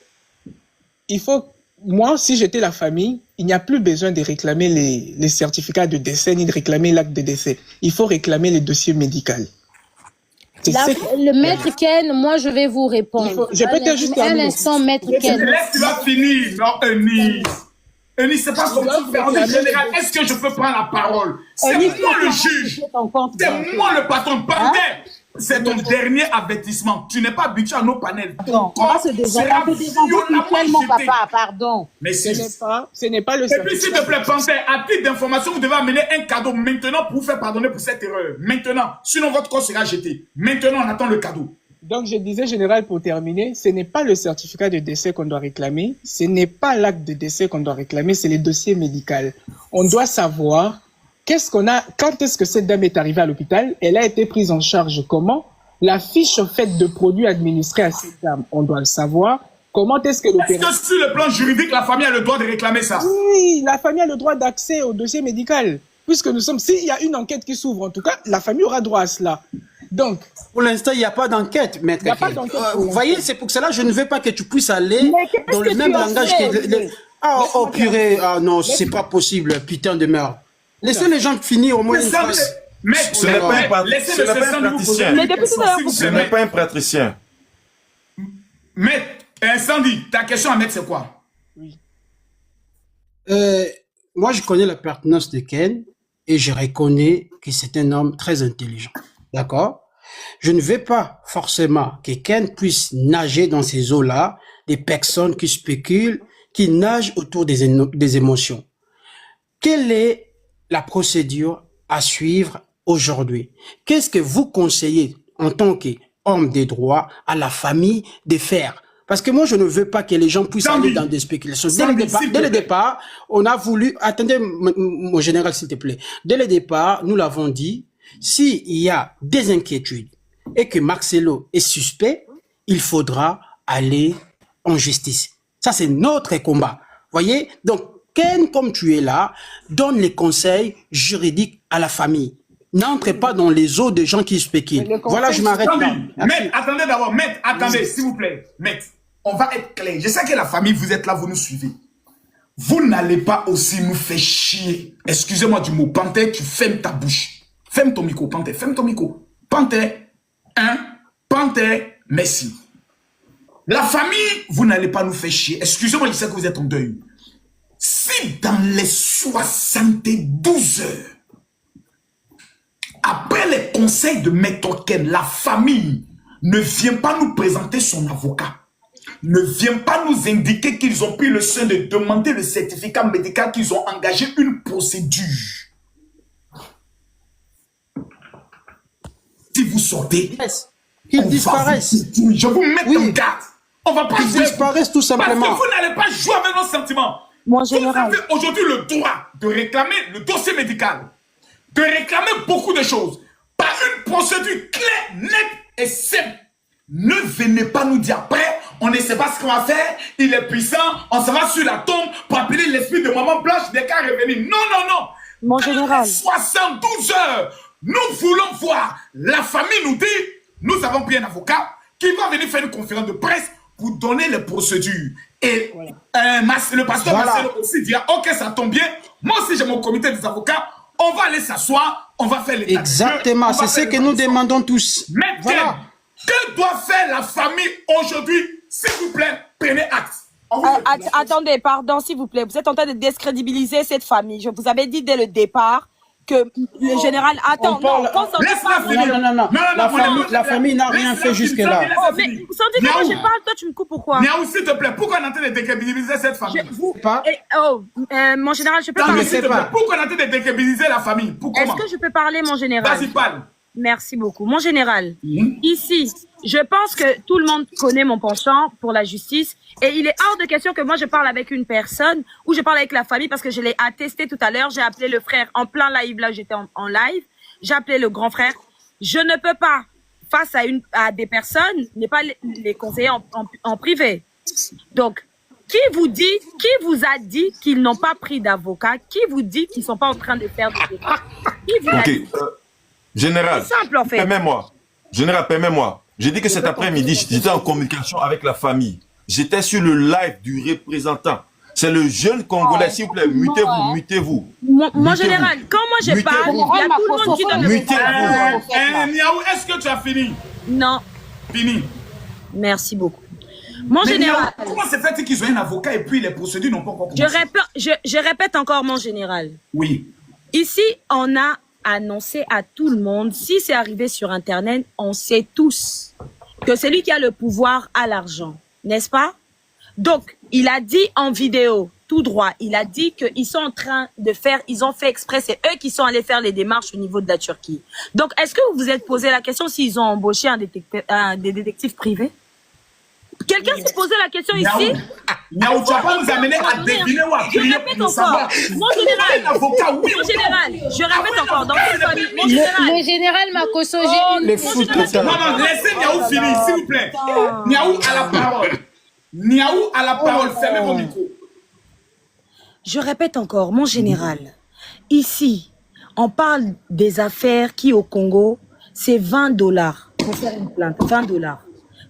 il faut, moi, si j'étais la famille, il n'y a plus besoin de réclamer les certificats de décès ni de réclamer l'acte de décès. Il faut réclamer les dossiers médicaux. Le maître Ken, moi je vais vous répondre. Je peux juste un instant, maître Ken. Laisse, tu vas finir. Non, Eunice, c'est pas comme tu fais. En général, est-ce que je peux prendre la parole? C'est moi le juge. C'est moi le patron. C'est ton dernier avertissement. Tu n'es pas habitué à nos panels. Non, on va se tellement, papa, pardon. Mais ce n'est pas le Et puis, s'il te plaît, pensez, à titre d'information, vous devez amener un cadeau maintenant pour vous faire pardonner pour cette erreur. Maintenant. Sinon, votre corps sera jeté. Maintenant, on attend le cadeau. Donc, je disais, général, pour terminer, ce n'est pas le certificat de décès qu'on doit réclamer. Ce n'est pas l'acte de décès qu'on doit réclamer. C'est les dossiers médicaux. On doit savoir quand est-ce que cette dame est arrivée à l'hôpital? Elle a été prise en charge comment? La fiche faite de produits administrés à cette dame, on doit le savoir. Comment est-ce que l'opération... Est-ce que sur le plan juridique, la famille a le droit de réclamer ça? Oui, la famille a le droit d'accès au dossier médical. Puisque s'il y a une enquête qui s'ouvre, en tout cas, la famille aura droit à cela. Donc... Pour l'instant, il n'y a pas d'enquête, maître. Il n'y a pas d'enquête. Vous voyez, c'est pour cela que je ne veux pas que tu puisses aller dans le même langage que... Oh purée, ah non, c'est pas possible, putain de merde. Laissez les gens finir au moins une phrase. Ce n'est pas un praticien. Ce n'est pas un praticien. Maître, Sandy, ta question à mettre, c'est quoi? Oui. Moi, je connais la pertinence de Ken et je reconnais que c'est un homme très intelligent. D'accord? Je ne veux pas forcément que Ken puisse nager dans ces eaux-là, des personnes qui spéculent, qui nagent autour des émotions. Quelle est la procédure à suivre aujourd'hui? Qu'est-ce que vous conseillez en tant qu'homme des droits à la famille de faire? Parce que moi, je ne veux pas que les gens puissent aller dans des spéculations. Dès le départ, on a voulu... Attendez, mon général, s'il te plaît. Dès le départ, nous l'avons dit, s'il y a des inquiétudes et que Marcelo est suspect, il faudra aller en justice. Ça, c'est notre combat. Voyez? Donc, Ken, comme tu es là, donne les conseils juridiques à la famille. N'entrez pas dans les eaux de gens qui spéculent. Voilà, je m'arrête là. Maître, attendez d'abord. Maître, attendez, s'il vous plaît. Maître, on va être clair. Je sais que la famille, vous êtes là, vous nous suivez. Vous n'allez pas aussi nous faire chier. Excusez-moi du mot. Panthère, tu fermes ta bouche. Ferme ton micro, Panthère. Ferme ton micro. Panthère, Panthère, merci. La famille, vous n'allez pas nous faire chier. Excusez-moi, je sais que vous êtes en deuil. Si dans les 72 heures, après les conseils de Maître Ken, la famille ne vient pas nous présenter son avocat, ne vient pas nous indiquer qu'ils ont pris le soin de demander le certificat médical, qu'ils ont engagé une procédure. Si vous sortez, qu'ils disparaissent. Je vous mets en garde. On va pas qu'ils disparaissent tout simplement. Parce que vous n'allez pas jouer avec nos sentiments. Mon vous avez aujourd'hui le droit de réclamer le dossier médical, de réclamer beaucoup de choses par une procédure claire, nette et simple. Ne venez pas nous dire après, on ne sait pas ce qu'on va faire, il est puissant, on s'en va sur la tombe pour appeler l'esprit de maman blanche dès qu'elle est revenue. Non, non, non. Mon général. 72 heures, nous voulons voir. La famille nous dit, nous avons pris un avocat qui va venir faire une conférence de presse pour donner les procédures. Et le pasteur Marcelo aussi dira, ok, ça tombe bien. Moi aussi, j'ai mon comité des avocats. On va aller s'asseoir, on va faire l'état. Exactement, c'est ce que nous demandons tous. Maintenant, Voilà. que doit faire la famille aujourd'hui? S'il vous plaît, prenez acte. Attendez, pardon, s'il vous plaît. Vous êtes en train de décrédibiliser cette famille. Je vous avais dit dès le départ que le général... Attends, non, la famille n'a rien fait jusque-là. Oh, mais Sandy, quand je parle, toi, tu me coupes pourquoi? Niaou, s'il te plaît, pourquoi on est en train de décrédibiliser cette famille? Mon général, je peux parler? Pourquoi on est en train de décrédibiliser la famille? Est-ce que je peux parler, mon général? Vas-y, parle. Merci beaucoup. Mon général, ici, je pense que tout le monde connaît mon penchant pour la justice et il est hors de question que moi je parle avec une personne ou je parle avec la famille parce que je l'ai attesté tout à l'heure. J'ai appelé le frère en plein live, là j'étais en live. J'ai appelé le grand frère. Je ne peux pas, face à des personnes, ne pas les conseiller en privé. Donc, qui vous a dit qu'ils n'ont pas pris d'avocat? Qui vous dit qu'ils ne sont pas en train de faire des débats? Qui vous a dit? Général, simple, en fait. permets-moi. Général, permets-moi. J'ai dit que cet après-midi, j'étais en communication avec la famille. J'étais sur le live du représentant. C'est le jeune Congolais, s'il vous plaît, mutez-vous, mutez-vous. Mon général, quand moi je parle, il y a tout le monde qui donne le mutez-vous. Niaou, est-ce que tu as fini? Non. Fini. Merci beaucoup. Mon Mais général. Niaou, comment c'est fait qu'ils ont un avocat et puis les procédures n'ont pas encore commencé? Je répète encore, mon général. Oui. Ici, on a annoncé à tout le monde, si c'est arrivé sur Internet, on sait tous que celui qui a le pouvoir a l'argent, n'est-ce pas? Donc, il a dit en vidéo, tout droit, il a dit qu'ils sont en train de faire, ils ont fait exprès, c'est eux qui sont allés faire les démarches au niveau de la Turquie. Donc, est-ce que vous vous êtes posé la question s'ils ont embauché des détectives privés? Quelqu'un s'est posé la question ici? Niaou, tu vas pas nous amener à deviner ou à Je crier répète pour savoir. encore, mon général, je répète encore, dans quelle famille, mon général. Le général Makoso, j'ai Les fous de Non, laissez Niaou finir, s'il vous plaît. Niaou à la parole. Niaou à la parole, fermez vos micros. Je répète encore, mon général, ici, on parle des affaires qui au Congo, c'est 20 $ pour faire une plainte, 20 $.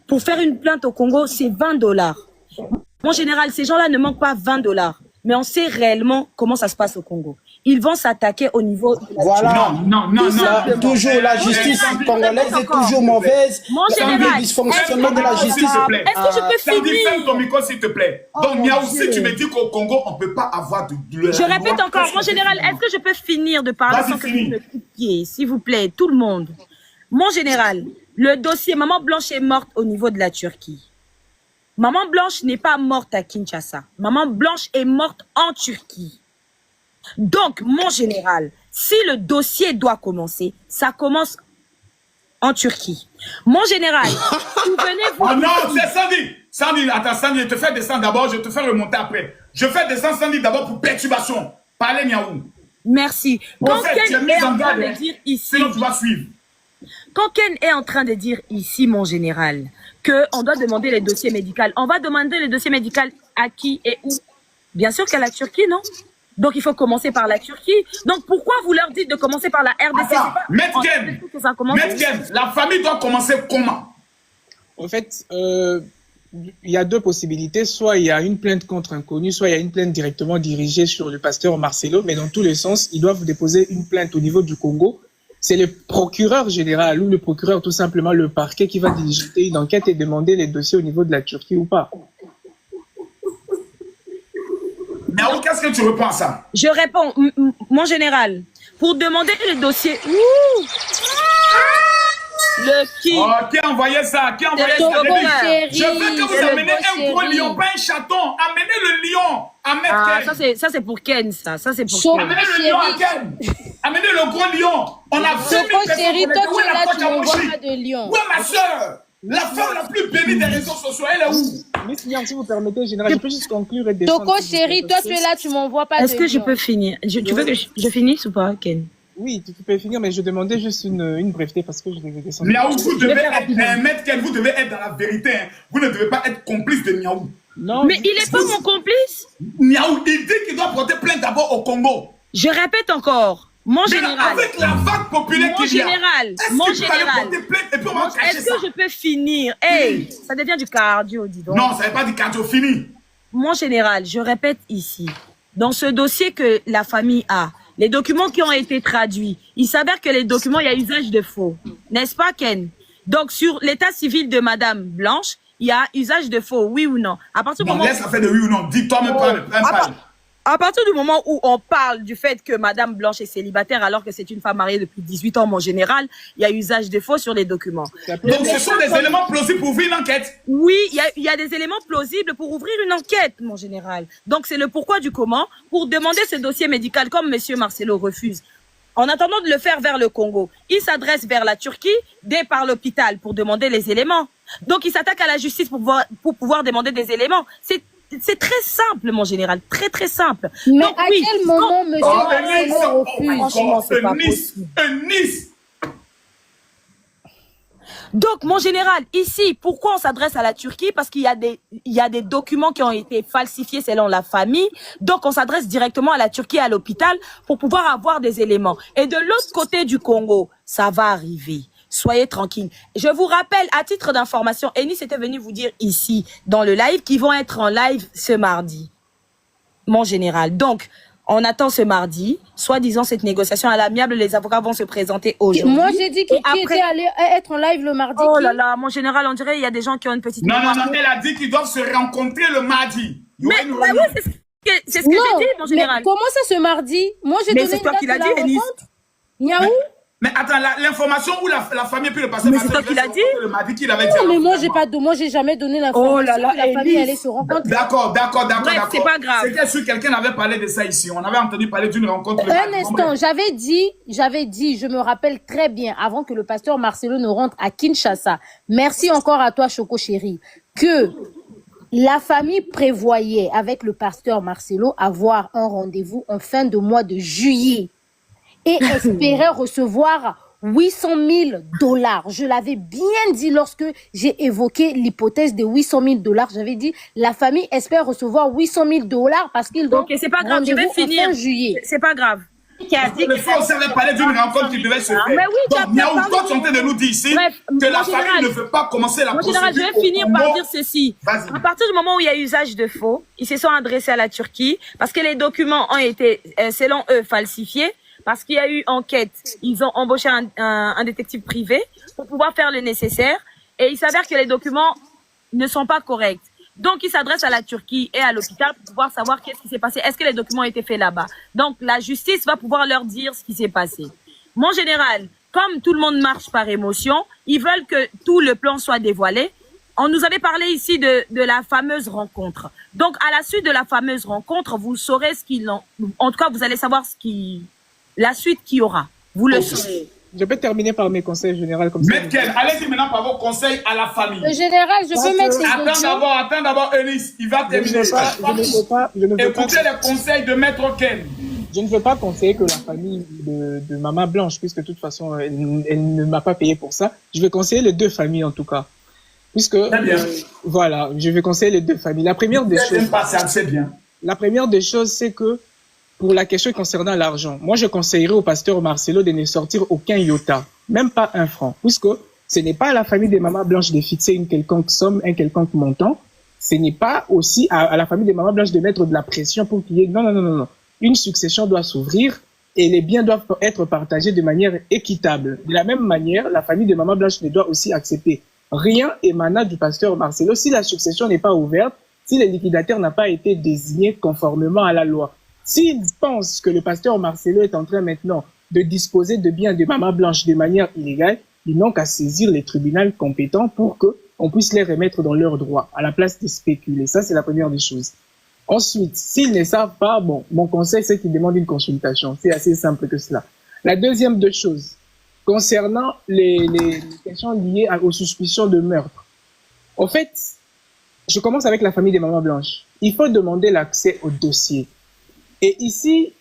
Pour faire une plainte au Congo, c'est 20 $. Mon général, ces gens-là ne manquent pas 20 $. Mais on sait réellement comment ça se passe au Congo. Ils vont s'attaquer au niveau de la Voilà. Non. Toujours la justice congolaise est toujours mauvaise. Mon C'est un général, dysfonctionnement de la justice. est-ce que je peux Sandy, ferme finir? ton micro, s'il te plaît. Donc, Niaou, si tu me dis qu'au Congo, on ne peut pas avoir de... Je répète encore, mon général, est-ce que je peux finir de parler Vas-y, sans que vous finis. me coupiez, s'il vous plaît, tout le monde? Mon général, le dossier Maman Blanche est morte au niveau de la Turquie. Maman Blanche n'est pas morte à Kinshasa. Maman Blanche est morte en Turquie. Donc, mon général, si le dossier doit commencer, ça commence en Turquie. Mon général, souvenez-vous... Oh non, c'est Sandy. Sandy, attends, Sandy, je te fais descendre d'abord, je te fais remonter après. Je fais descendre Sandy d'abord pour perturbation. Parlez, Niaou. Merci. Quand fait, tu es Ken mis est en en train garde, de dire ici... sinon tu vas suivre. Quand Ken est en train de dire ici, mon général, qu'on doit demander les dossiers médicaux, on va demander les dossiers médicaux à qui et où? Bien sûr qu'à la Turquie, non? Donc, il faut commencer par la Turquie. Donc, pourquoi vous leur dites de commencer par la RDC? Attends, Maître Ken, la famille doit commencer comment? En fait, il y a deux possibilités. Soit il y a une plainte contre un connu, soit il y a une plainte directement dirigée sur le pasteur Marcelo. Mais dans tous les sens, ils doivent déposer une plainte au niveau du Congo. C'est le procureur général ou le procureur, tout simplement le parquet, qui va diligenter une enquête et demander les dossiers au niveau de la Turquie ou pas. Mais qu'est-ce que tu réponds à ça? Je réponds, mon général, pour demander le dossier. Le qui? Oh, qui a envoyé ça? Qui a envoyé ça? Je veux que vous ameniez un gros lion, pas un chaton. Amenez le lion à Maître Ken. Ça c'est pour Ken, ça. Ça c'est pour Ken. Amenez le lion à Ken. Amenez le gros lion. On a vu une chérie, toi personne. Où est la coach à vois Mouchi? pas de lion. Où est ma soeur? La femme la plus bénie des réseaux sociaux, elle est où? Miss Niang, si vous permettez, général, je peux juste conclure et descendre. Toko chérie, toi tu es là, tu m'envoies pas de lion. Est-ce que je peux finir? Tu veux que je finisse ou pas, Ken? Oui, tu peux finir, mais je demandais juste une breveté parce que je devais descendre. Niaou, vous devez être, Maître Ken, vous devez être dans la vérité. Hein. Vous ne devez pas être complice de Niaou. Non. Mais il est pas mon complice. Niaou, il dit qu'il doit porter plainte d'abord au Congo. Je répète encore, mon Mais général. avec la vague populaire Mon qu'il y a. général, mon Est-ce que vous allez général. porter plainte et puis on va cacher Est-ce ça? que je peux finir? Hey, ça devient du cardio, dis donc. Non, ça n'est pas du cardio fini. Mon général, je répète ici, dans ce dossier que la famille a, les documents qui ont été traduits, il s'avère que les documents, il y a usage de faux. N'est-ce pas, Ken? Donc, sur l'état civil de Madame Blanche, il y a usage de faux, oui ou non? À partir du Non, moment laisse affaire de oui ou non. Dis-toi même pas. à partir du moment où on parle du fait que Madame Blanche est célibataire alors que c'est une femme mariée depuis 18 ans, mon général, il y a usage de faux sur les documents. Donc, ce sont des éléments plausibles pour ouvrir une enquête. Oui, il y a des éléments plausibles pour ouvrir une enquête, mon général. Donc, c'est le pourquoi du comment pour demander ce dossier médical comme Monsieur Marcelo refuse. En attendant de le faire vers le Congo, il s'adresse vers la Turquie, dès par l'hôpital pour demander les éléments. Donc, il s'attaque à la justice pour pouvoir demander des éléments. C'est très simple, mon général, très très simple. Mais Donc, à oui, quel moment, monsieur Marcelo refuse? Franchement, c'est pas possible. Nice. Donc, mon général, ici, pourquoi on s'adresse à la Turquie? Parce qu'il y a des documents qui ont été falsifiés selon la famille. Donc, on s'adresse directement à la Turquie, à l'hôpital, pour pouvoir avoir des éléments. Et de l'autre côté du Congo, ça va arriver. Soyez tranquilles. Je vous rappelle, à titre d'information, Enis était venu vous dire ici, dans le live, qu'ils vont être en live ce mardi. Mon général. Donc, on attend ce mardi. Soi-disant, cette négociation à l'amiable, les avocats vont se présenter aujourd'hui. Moi, j'ai dit qui après... était allé être en live le mardi. Oh là là, mon général, on dirait il y a des gens qui ont une petite... Non, elle a dit qu'ils doivent se rencontrer le mardi. Mais bah oui, c'est ce que j'ai dit, mon général. Mais comment ça, ce mardi? Moi, j'ai donné c'est toi une qui date l'as de la dit, Enis. rencontre. Niaou? Mais attends, l'information où la famille puis le pasteur Mais c'est toi qui l'as dit. le mardi qu'il avait dit. Non, mais moi, j'ai jamais donné l'information Oh là là, que la famille allait se rencontrer. D'accord. Bref, c'est pas grave. C'était sûr que quelqu'un avait parlé de ça ici. On avait entendu parler d'une rencontre. Un instant, j'avais dit, je me rappelle très bien, avant que le pasteur Marcelo ne rentre à Kinshasa. Merci encore à toi, Choco chérie, que la famille prévoyait avec le pasteur Marcelo avoir un rendez-vous en fin de mois de juillet et espérait recevoir 800 000 $. Je l'avais bien dit lorsque j'ai évoqué l'hypothèse de 800 000 $. J'avais dit, la famille espère recevoir 800 000 $, parce qu'ils ont Ok, c'est pas grave, je vais finir. fin juillet. C'est pas grave. Qui a dit Le fois, on avait parlé d'une rencontre qui devait se faire. Mais oui, donc, Niaou, toi, tu es en train de nous dire ici Bref, que la mon général, famille ne veut pas commencer la Mon procédure. général, je vais finir par dire ceci. Vas-y. À partir du moment où il y a usage de faux, ils se sont adressés à la Turquie parce que les documents ont été, selon eux, falsifiés. Parce qu'il y a eu enquête, ils ont embauché un détective privé pour pouvoir faire le nécessaire. Et il s'avère que les documents ne sont pas corrects. Donc, ils s'adressent à la Turquie et à l'hôpital pour pouvoir savoir qu'est-ce qui s'est passé. Est-ce que les documents ont été faits là-bas? Donc, la justice va pouvoir leur dire ce qui s'est passé. Mon général, comme tout le monde marche par émotion, ils veulent que tout le plan soit dévoilé. On nous avait parlé ici de la fameuse rencontre. Donc, à la suite de la fameuse rencontre, vous saurez ce qu'ils ont. En tout cas, vous allez savoir la suite qu'il y aura. Vous le saurez. Je peux terminer par mes conseils généraux comme ça. Maître Ken, allez-y maintenant par vos conseils à la famille. Le général, je peux mettre ces Attends d'abord, Enis, il va terminer. Je ne veux pas. Écoutez les conseils de Maître Ken. Je ne veux pas conseiller que la famille de Maman Blanche, puisque de toute façon, elle ne m'a pas payé pour ça. Je vais conseiller les deux familles en tout cas. Puisque, voilà, je vais conseiller les deux familles. La première des choses. C'est bien. La première des choses, c'est que pour la question concernant l'argent, moi je conseillerais au pasteur Marcelo de ne sortir aucun iota, même pas un franc, puisque ce n'est pas à la famille des Maman Blanche de fixer une quelconque somme, un quelconque montant. Ce n'est pas aussi à la famille des Maman Blanche de mettre de la pression pour qu'il y ait... Non. Une succession doit s'ouvrir et les biens doivent être partagés de manière équitable. De la même manière, la famille de Maman Blanche ne doit aussi accepter rien émanant du pasteur Marcelo si la succession n'est pas ouverte, si le liquidateur n'a pas été désigné conformément à la loi. S'ils pensent que le pasteur Marcelo est en train maintenant de disposer de biens de Maman Blanche de manière illégale, ils n'ont qu'à saisir les tribunaux compétents pour qu'on puisse les remettre dans leurs droits, à la place de spéculer. Ça, c'est la première des choses. Ensuite, s'ils ne savent pas, bon, mon conseil, c'est qu'ils demandent une consultation. C'est assez simple que cela. La deuxième des choses, concernant les questions liées aux suspicions de meurtre. En fait, je commence avec la famille des Maman Blanche. Il faut demander l'accès au dossier. Et ici,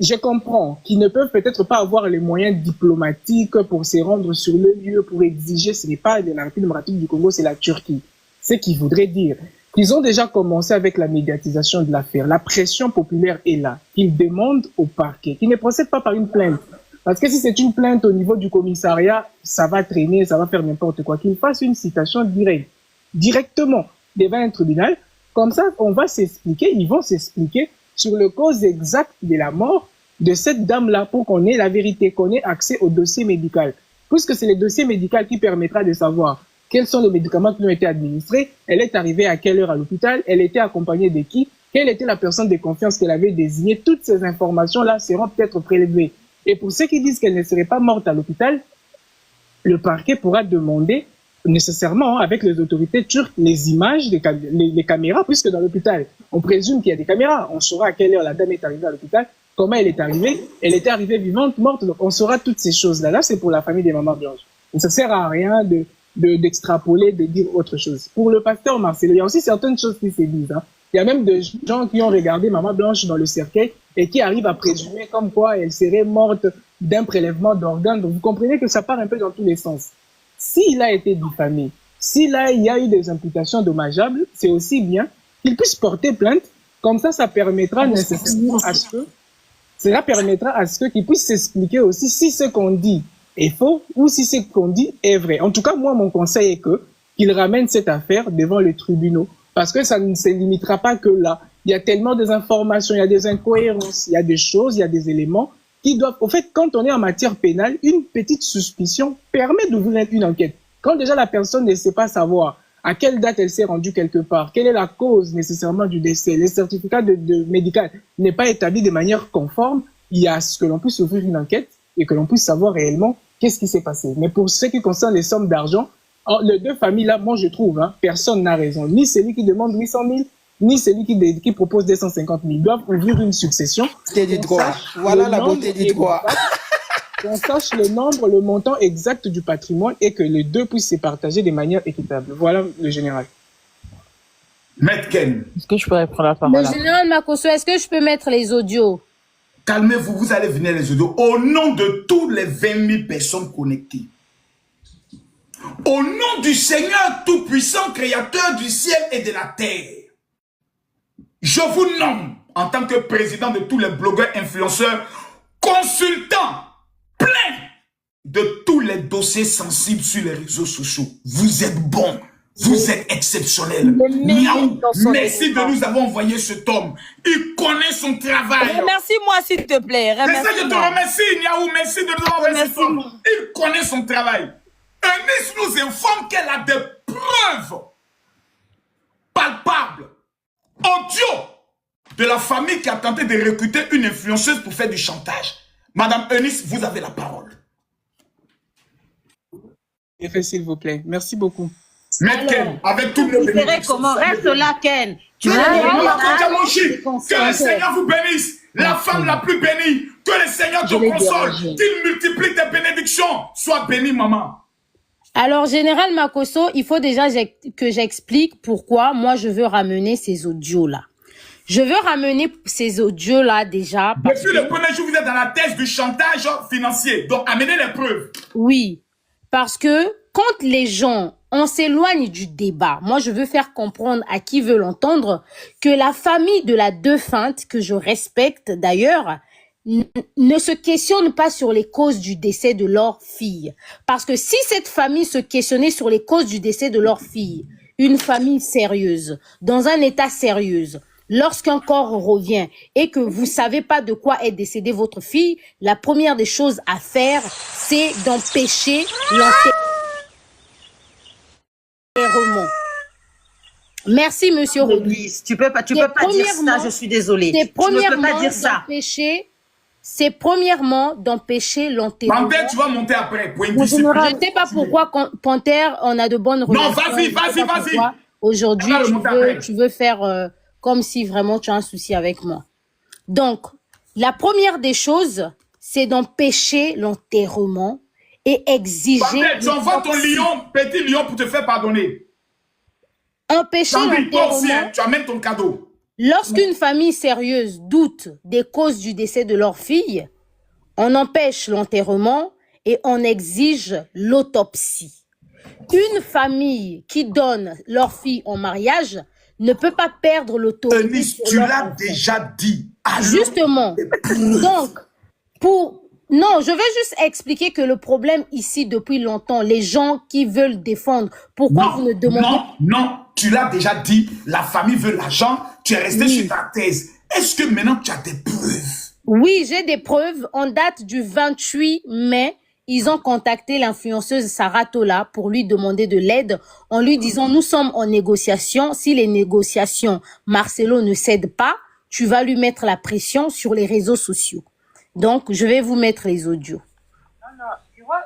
je comprends qu'ils ne peuvent peut-être pas avoir les moyens diplomatiques pour se rendre sur le lieu, pour exiger, ce n'est pas la République démocratique du Congo, c'est la Turquie. Ce qui voudrait dire qu'ils ont déjà commencé avec la médiatisation de l'affaire. La pression populaire est là. Ils demandent au parquet, qu'ils ne procèdent pas par une plainte. Parce que si c'est une plainte au niveau du commissariat, ça va traîner, ça va faire n'importe quoi. Qu'ils fassent une citation directe, directement devant un tribunal. Comme ça, on va s'expliquer, ils vont s'expliquer sur le cause exacte de la mort de cette dame-là pour qu'on ait la vérité, qu'on ait accès au dossier médical. Puisque c'est le dossier médical qui permettra de savoir quels sont les médicaments qui lui ont été administrés, elle est arrivée à quelle heure à l'hôpital, elle était accompagnée de qui, quelle était la personne de confiance qu'elle avait désignée. Toutes ces informations-là seront peut-être prélevées. Et pour ceux qui disent qu'elle ne serait pas morte à l'hôpital, le parquet pourra demander nécessairement, avec les autorités turques, les images, les caméras, puisque dans l'hôpital, on présume qu'il y a des caméras. On saura à quelle heure la dame est arrivée à l'hôpital, comment elle est arrivée. Elle était arrivée vivante, morte. Donc, on saura toutes ces choses-là. Là, c'est pour la famille des mamans blanches. Et ça sert à rien d'extrapoler, de dire autre chose. Pour le pasteur Marcelo, il y a aussi certaines choses qui se disent. Hein. Il y a même des gens qui ont regardé Maman Blanche dans le cercueil et qui arrivent à présumer comme quoi elle serait morte d'un prélèvement d'organes. Donc, vous comprenez que ça part un peu dans tous les sens. S'il a été diffamé, s'il y a eu des imputations dommageables, c'est aussi bien qu'il puisse porter plainte. Comme ça permettra nécessairement à ce que, cela permettra à ce qu'il puisse s'expliquer aussi si ce qu'on dit est faux ou si ce qu'on dit est vrai. En tout cas, moi, mon conseil est qu'il ramène cette affaire devant les tribunaux. Parce que ça ne se limitera pas que là. Il y a tellement des informations, il y a des incohérences, il y a des choses, il y a des éléments qui doivent... Au fait, quand on est en matière pénale, une petite suspicion permet d'ouvrir une enquête. Quand déjà la personne ne sait pas savoir à quelle date elle s'est rendue quelque part, quelle est la cause nécessairement du décès, les certificats de médical n'est pas établi de manière conforme, il y a ce que l'on puisse ouvrir une enquête et que l'on puisse savoir réellement qu'est-ce qui s'est passé. Mais pour ce qui concerne les sommes d'argent, les deux familles-là, moi je trouve, hein, personne n'a raison. Ni celui qui demande 800 000, ni celui qui propose 250 000. Ils doivent ouvrir une succession. Beauté du droit. Voilà la beauté du droit. Qu'on sache le nombre, le montant exact du patrimoine et que les deux puissent se partager de manière équitable. Voilà le général. Maître Ken. Est-ce que je pourrais prendre la parole? Le général Makosso, est-ce que je peux mettre les audios? Calmez-vous, vous allez venir les audios. Au nom de toutes les 20 000 personnes connectées. Au nom du Seigneur Tout-Puissant, Créateur du ciel et de la terre. Je vous nomme, en tant que président de tous les blogueurs, influenceurs, consultants, plein de tous les dossiers sensibles sur les réseaux sociaux. Vous êtes bons, vous êtes exceptionnels. Miaou, merci de nous avoir envoyé cet homme. Il connaît son travail. Remercie-moi, s'il te plaît. C'est ça que je te remercie, Miaou. Merci de nous avoir envoyé cet homme. Il connaît son travail. Eunice nous informe qu'elle a des preuves palpables, audio, de la famille qui a tenté de recruter une influenceuse pour faire du chantage. Madame Eunice, vous avez la parole. S'il vous plaît. Merci beaucoup. Maître Ken, avec tous nos bénédictions. Comment reste là, Ken? Tu que le Seigneur vous bénisse. La femme la plus bénie. Que le Seigneur te console. Qu'il multiplie tes bénédictions. Sois bénie, maman. Alors, Général Makosso, il faut déjà que j'explique pourquoi moi je veux ramener ces audios-là. Je veux ramener ces audios-là déjà. Depuis le premier jour, vous êtes dans la thèse du chantage financier. Donc, amenez les preuves. Oui, parce que quand les gens, on s'éloigne du débat, moi je veux faire comprendre à qui veut l'entendre que la famille de la défunte, que je respecte d'ailleurs, ne se questionne pas sur les causes du décès de leur fille. Parce que si cette famille se questionnait sur les causes du décès de leur fille, une famille sérieuse, dans un état sérieux, lorsqu'un corps revient et que vous savez pas de quoi est décédée votre fille, la première des choses à faire, c'est d'empêcher l'enterrement. Merci, monsieur Rodriguez. Tu peux pas dire ça, je suis désolée. C'est premièrement d'empêcher l'enterrement. Panthère, tu vas monter après. Je ne sais pas pourquoi, Panthère, on a de bonnes relations. Non, vas-y. Aujourd'hui, tu veux faire comme si vraiment tu as un souci avec moi. Donc, la première des choses, c'est d'empêcher l'enterrement et exiger... Panthère, tu envoies ton lion, petit lion, pour te faire pardonner. Empêcher l'enterrement... Tu amènes ton cadeau. Lorsqu'une famille sérieuse doute des causes du décès de leur fille, on empêche l'enterrement et on exige l'autopsie. Une famille qui donne leur fille en mariage ne peut pas perdre l'autorité. Eunice, tu l'as déjà dit. Alors, justement. Donc, non, je vais juste expliquer que le problème ici, depuis longtemps, les gens qui veulent défendre, pourquoi vous ne demandez... Non, tu l'as déjà dit, la famille veut l'argent, tu es resté sur ta thèse. Est-ce que maintenant tu as des preuves? Oui, j'ai des preuves. En date du 28 mai, ils ont contacté l'influenceuse Sarah Tola pour lui demander de l'aide en lui disant, nous sommes en négociation. Si les négociations, Marcelo ne cède pas, tu vas lui mettre la pression sur les réseaux sociaux. Donc, je vais vous mettre les audios. Non, tu vois,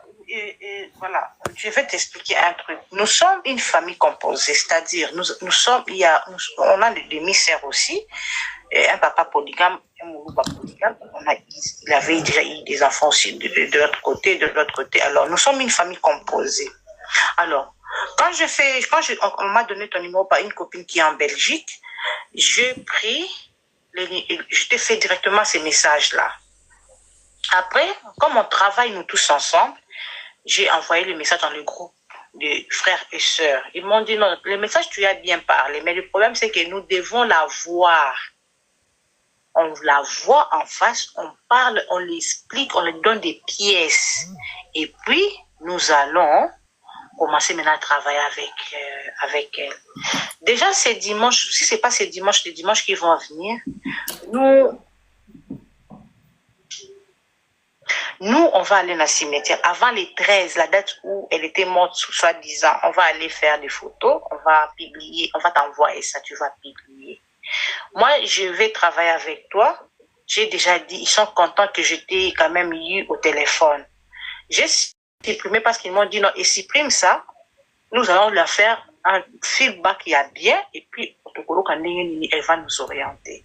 voilà, je vais t'expliquer un truc. Nous sommes une famille composée, c'est-à-dire, on a des demi-sœurs aussi, et un papa polygame, un moulouba polygame, il avait déjà eu des enfants aussi de l'autre côté, Alors, nous sommes une famille composée. Alors, quand on m'a donné ton numéro par une copine qui est en Belgique, je t'ai fait directement ces messages-là. Après, comme on travaille nous tous ensemble, j'ai envoyé le message dans le groupe de frères et sœurs. Ils m'ont dit, non, le message, tu as bien parlé, mais le problème, c'est que nous devons la voir. On la voit en face, on parle, on l'explique, on lui donne des pièces. Et puis, nous allons commencer maintenant à travailler avec elle. Déjà, c'est dimanche, si ce n'est pas ces dimanches, les dimanches qui vont venir, nous, on va aller dans le cimetière. Avant les 13, la date où elle était morte, soi-disant, on va aller faire des photos, on va publier, on va t'envoyer ça, tu vas publier. Moi, je vais travailler avec toi. J'ai déjà dit, ils sont contents que je t'ai quand même eu au téléphone. J'ai supprimé parce qu'ils m'ont dit, non, et supprime ça. Nous allons leur faire un feedback qui a bien, et puis, elle va nous orienter.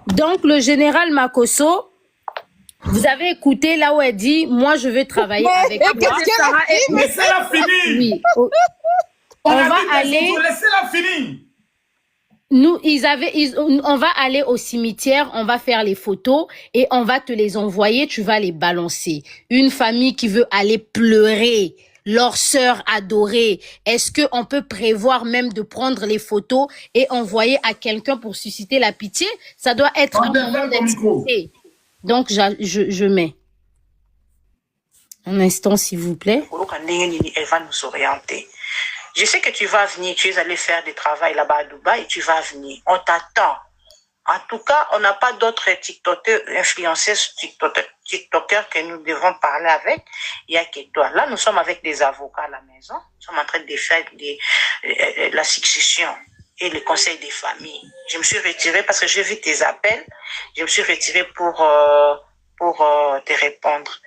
Donc, le général Makosso, vous avez écouté là où elle dit, moi, je veux travailler avec toi. Laissez-la finir. Oui. On va aller. Laissez-la finir. On va aller au cimetière, on va faire les photos et on va te les envoyer, tu vas les balancer. Une famille qui veut aller pleurer leur sœur adorée, est-ce qu'on peut prévoir même de prendre les photos et envoyer à quelqu'un pour susciter la pitié? Ça doit être un moment d'excité. Donc, je mets. Un instant, s'il vous plaît. Elle va nous orienter. Je sais que tu vas venir, tu es allé faire du travail là-bas à Dubaï, tu vas venir. On t'attend. En tout cas, on n'a pas d'autres TikTokers, influenceurs TikTokers que nous devons parler avec. Il n'y a que toi. Là, nous sommes avec des avocats à la maison. Nous sommes en train de faire la succession et le conseil des familles. Je me suis retirée parce que j'ai vu tes appels. Je me suis retirée pour te répondre.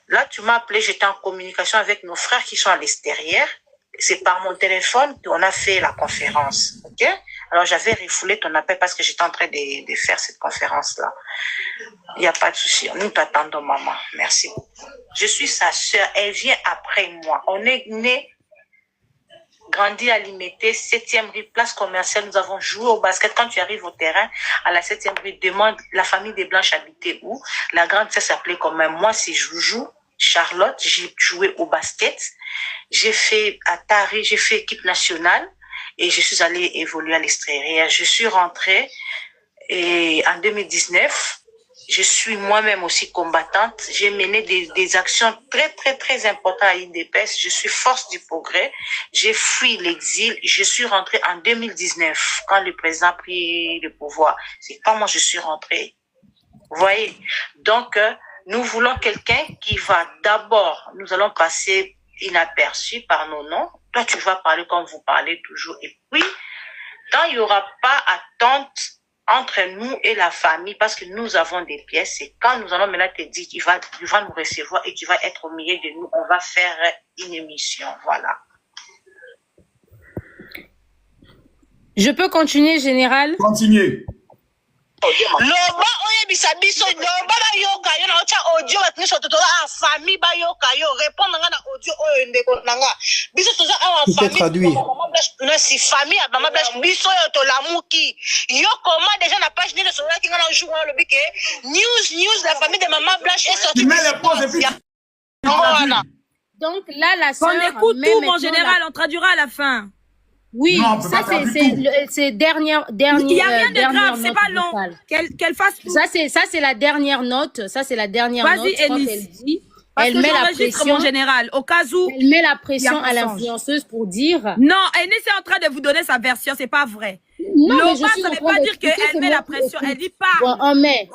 Là, tu m'as appelé, j'étais en communication avec nos frères qui sont à l'extérieur. C'est par mon téléphone qu'on a fait la conférence. Ok? Alors, j'avais refoulé ton appel parce que j'étais en train de faire cette conférence-là. Il n'y a pas de souci. Nous t'attendons, maman. Merci beaucoup. Je suis sa sœur. Elle vient après moi. On est nés, grandi à Limité, 7e rue, place commerciale. Nous avons joué au basket. Quand tu arrives au terrain, à la 7e rue, demande la famille des Blanches habitait où? La grande sœur s'appelait comme moi, c'est Joujou. Charlotte, j'ai joué au basket. J'ai fait Atari, j'ai fait équipe nationale et je suis allée évoluer à l'extérieur. Je suis rentrée et en 2019, je suis moi-même aussi combattante. J'ai mené des actions très, très, très importantes à IDPS. Je suis force du progrès. J'ai fui l'exil. Je suis rentrée en 2019 quand le président a pris le pouvoir. C'est quand moi je suis rentrée. Vous voyez? Donc, nous voulons quelqu'un qui va d'abord, nous allons passer inaperçu par nos noms. Toi, tu vas parler comme vous parlez toujours. Et puis, quand il n'y aura pas attente entre nous et la famille, parce que nous avons des pièces, c'est quand nous allons maintenant te dire, tu vas nous recevoir et tu vas être au milieu de nous, on va faire une émission. Voilà. Je peux continuer, général? Continuez. Loba oyebisa biso loba bayoka yo na ocha audio batnisho totola en famille bayoka yo répondre nga na audio oyo ndeko nanga biso toza en famille na si famille ya mama blanche biso yo to lamuki yo comment déjà na page de sola ki nga na jour le bique news la famille de maman blanche est sortie. Donc là la sœur on écoute tout mon général, on traduira à la fin. Oui, non, ça c'est dernière. Il n'y a rien de grave, c'est pas long. Qu'elle fasse tout. Ça c'est la dernière note. Ça c'est la dernière note. Vas-y, quand elle dit. Parce elle que met la pression, mon général, au cas où. Elle met la pression à l'influenceuse pour dire. Non, Ennis est en train de vous donner sa version, c'est pas vrai. Non, Loba, ça ne veut pas dire qu'elle met la pression, elle dit pas. Bon, on met.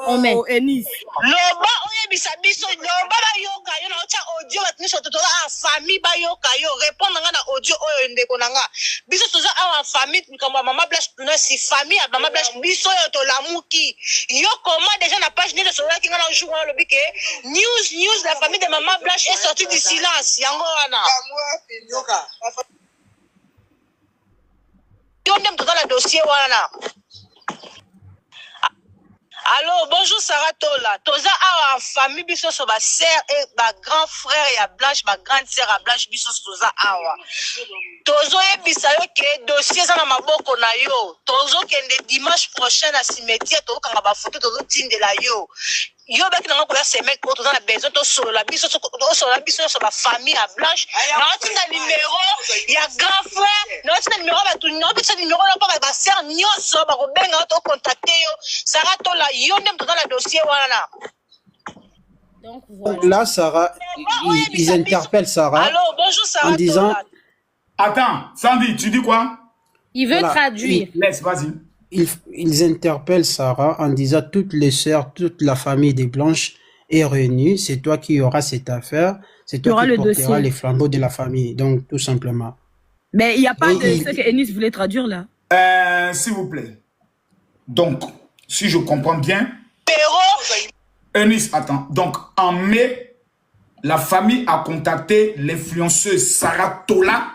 Ennis. Loba, oyebisa biso, loba bayoka yo na ocha audio batnisho totola en famille bayoka yo répondre nga na audio oyo ndeko nanga. Biso toza en famille comme maman blanche na si famille ya maman blanche biso yo to lamuki. Yo comment déjà na page de sola ki nga na jour le bique news la famille de maman blanche est sortie du silence yango wana. Yo ndem toza na dossier wana. Allô, bonjour Sarah Tola. Toza en famille biso so ba sœur et ba grand frère ya Blanche, ba grande sœur ya Blanche biso toza awa. Tozo yebisa yo ke dossier za na maboko na yo. Tozo kende dimanche prochain na cimetière to kanga ba photo tozo tindela yo. Yo baki na ko la semaine ko toza na besoin to solo la biso so ba famille ya Blanche. Na otinda numéro ya grand frère, na otinda numéro ba tu no bitsa numéro na ba sœur nyonso ba ko benga to contacter yo. Sarah Tola yo ndem toza na dossier wana. Donc, voilà. Là, Sarah, ils interpellent Sarah. Allô, bonjour Sarah en disant. Tola. Attends, Sandy, tu dis quoi? Il veut traduire. Laisse, vas-y. Ils interpellent Sarah en disant toutes les sœurs, toute la famille des Blanches est réunie. C'est toi qui auras cette affaire. C'est toi qui porteras les flambeaux de la famille. Donc, tout simplement. Mais il n'y a pas de ce que Ennis voulait traduire là. S'il vous plaît. Donc, si je comprends bien. Ennis, attends. Donc, en mai, la famille a contacté l'influenceuse Sarah Tola.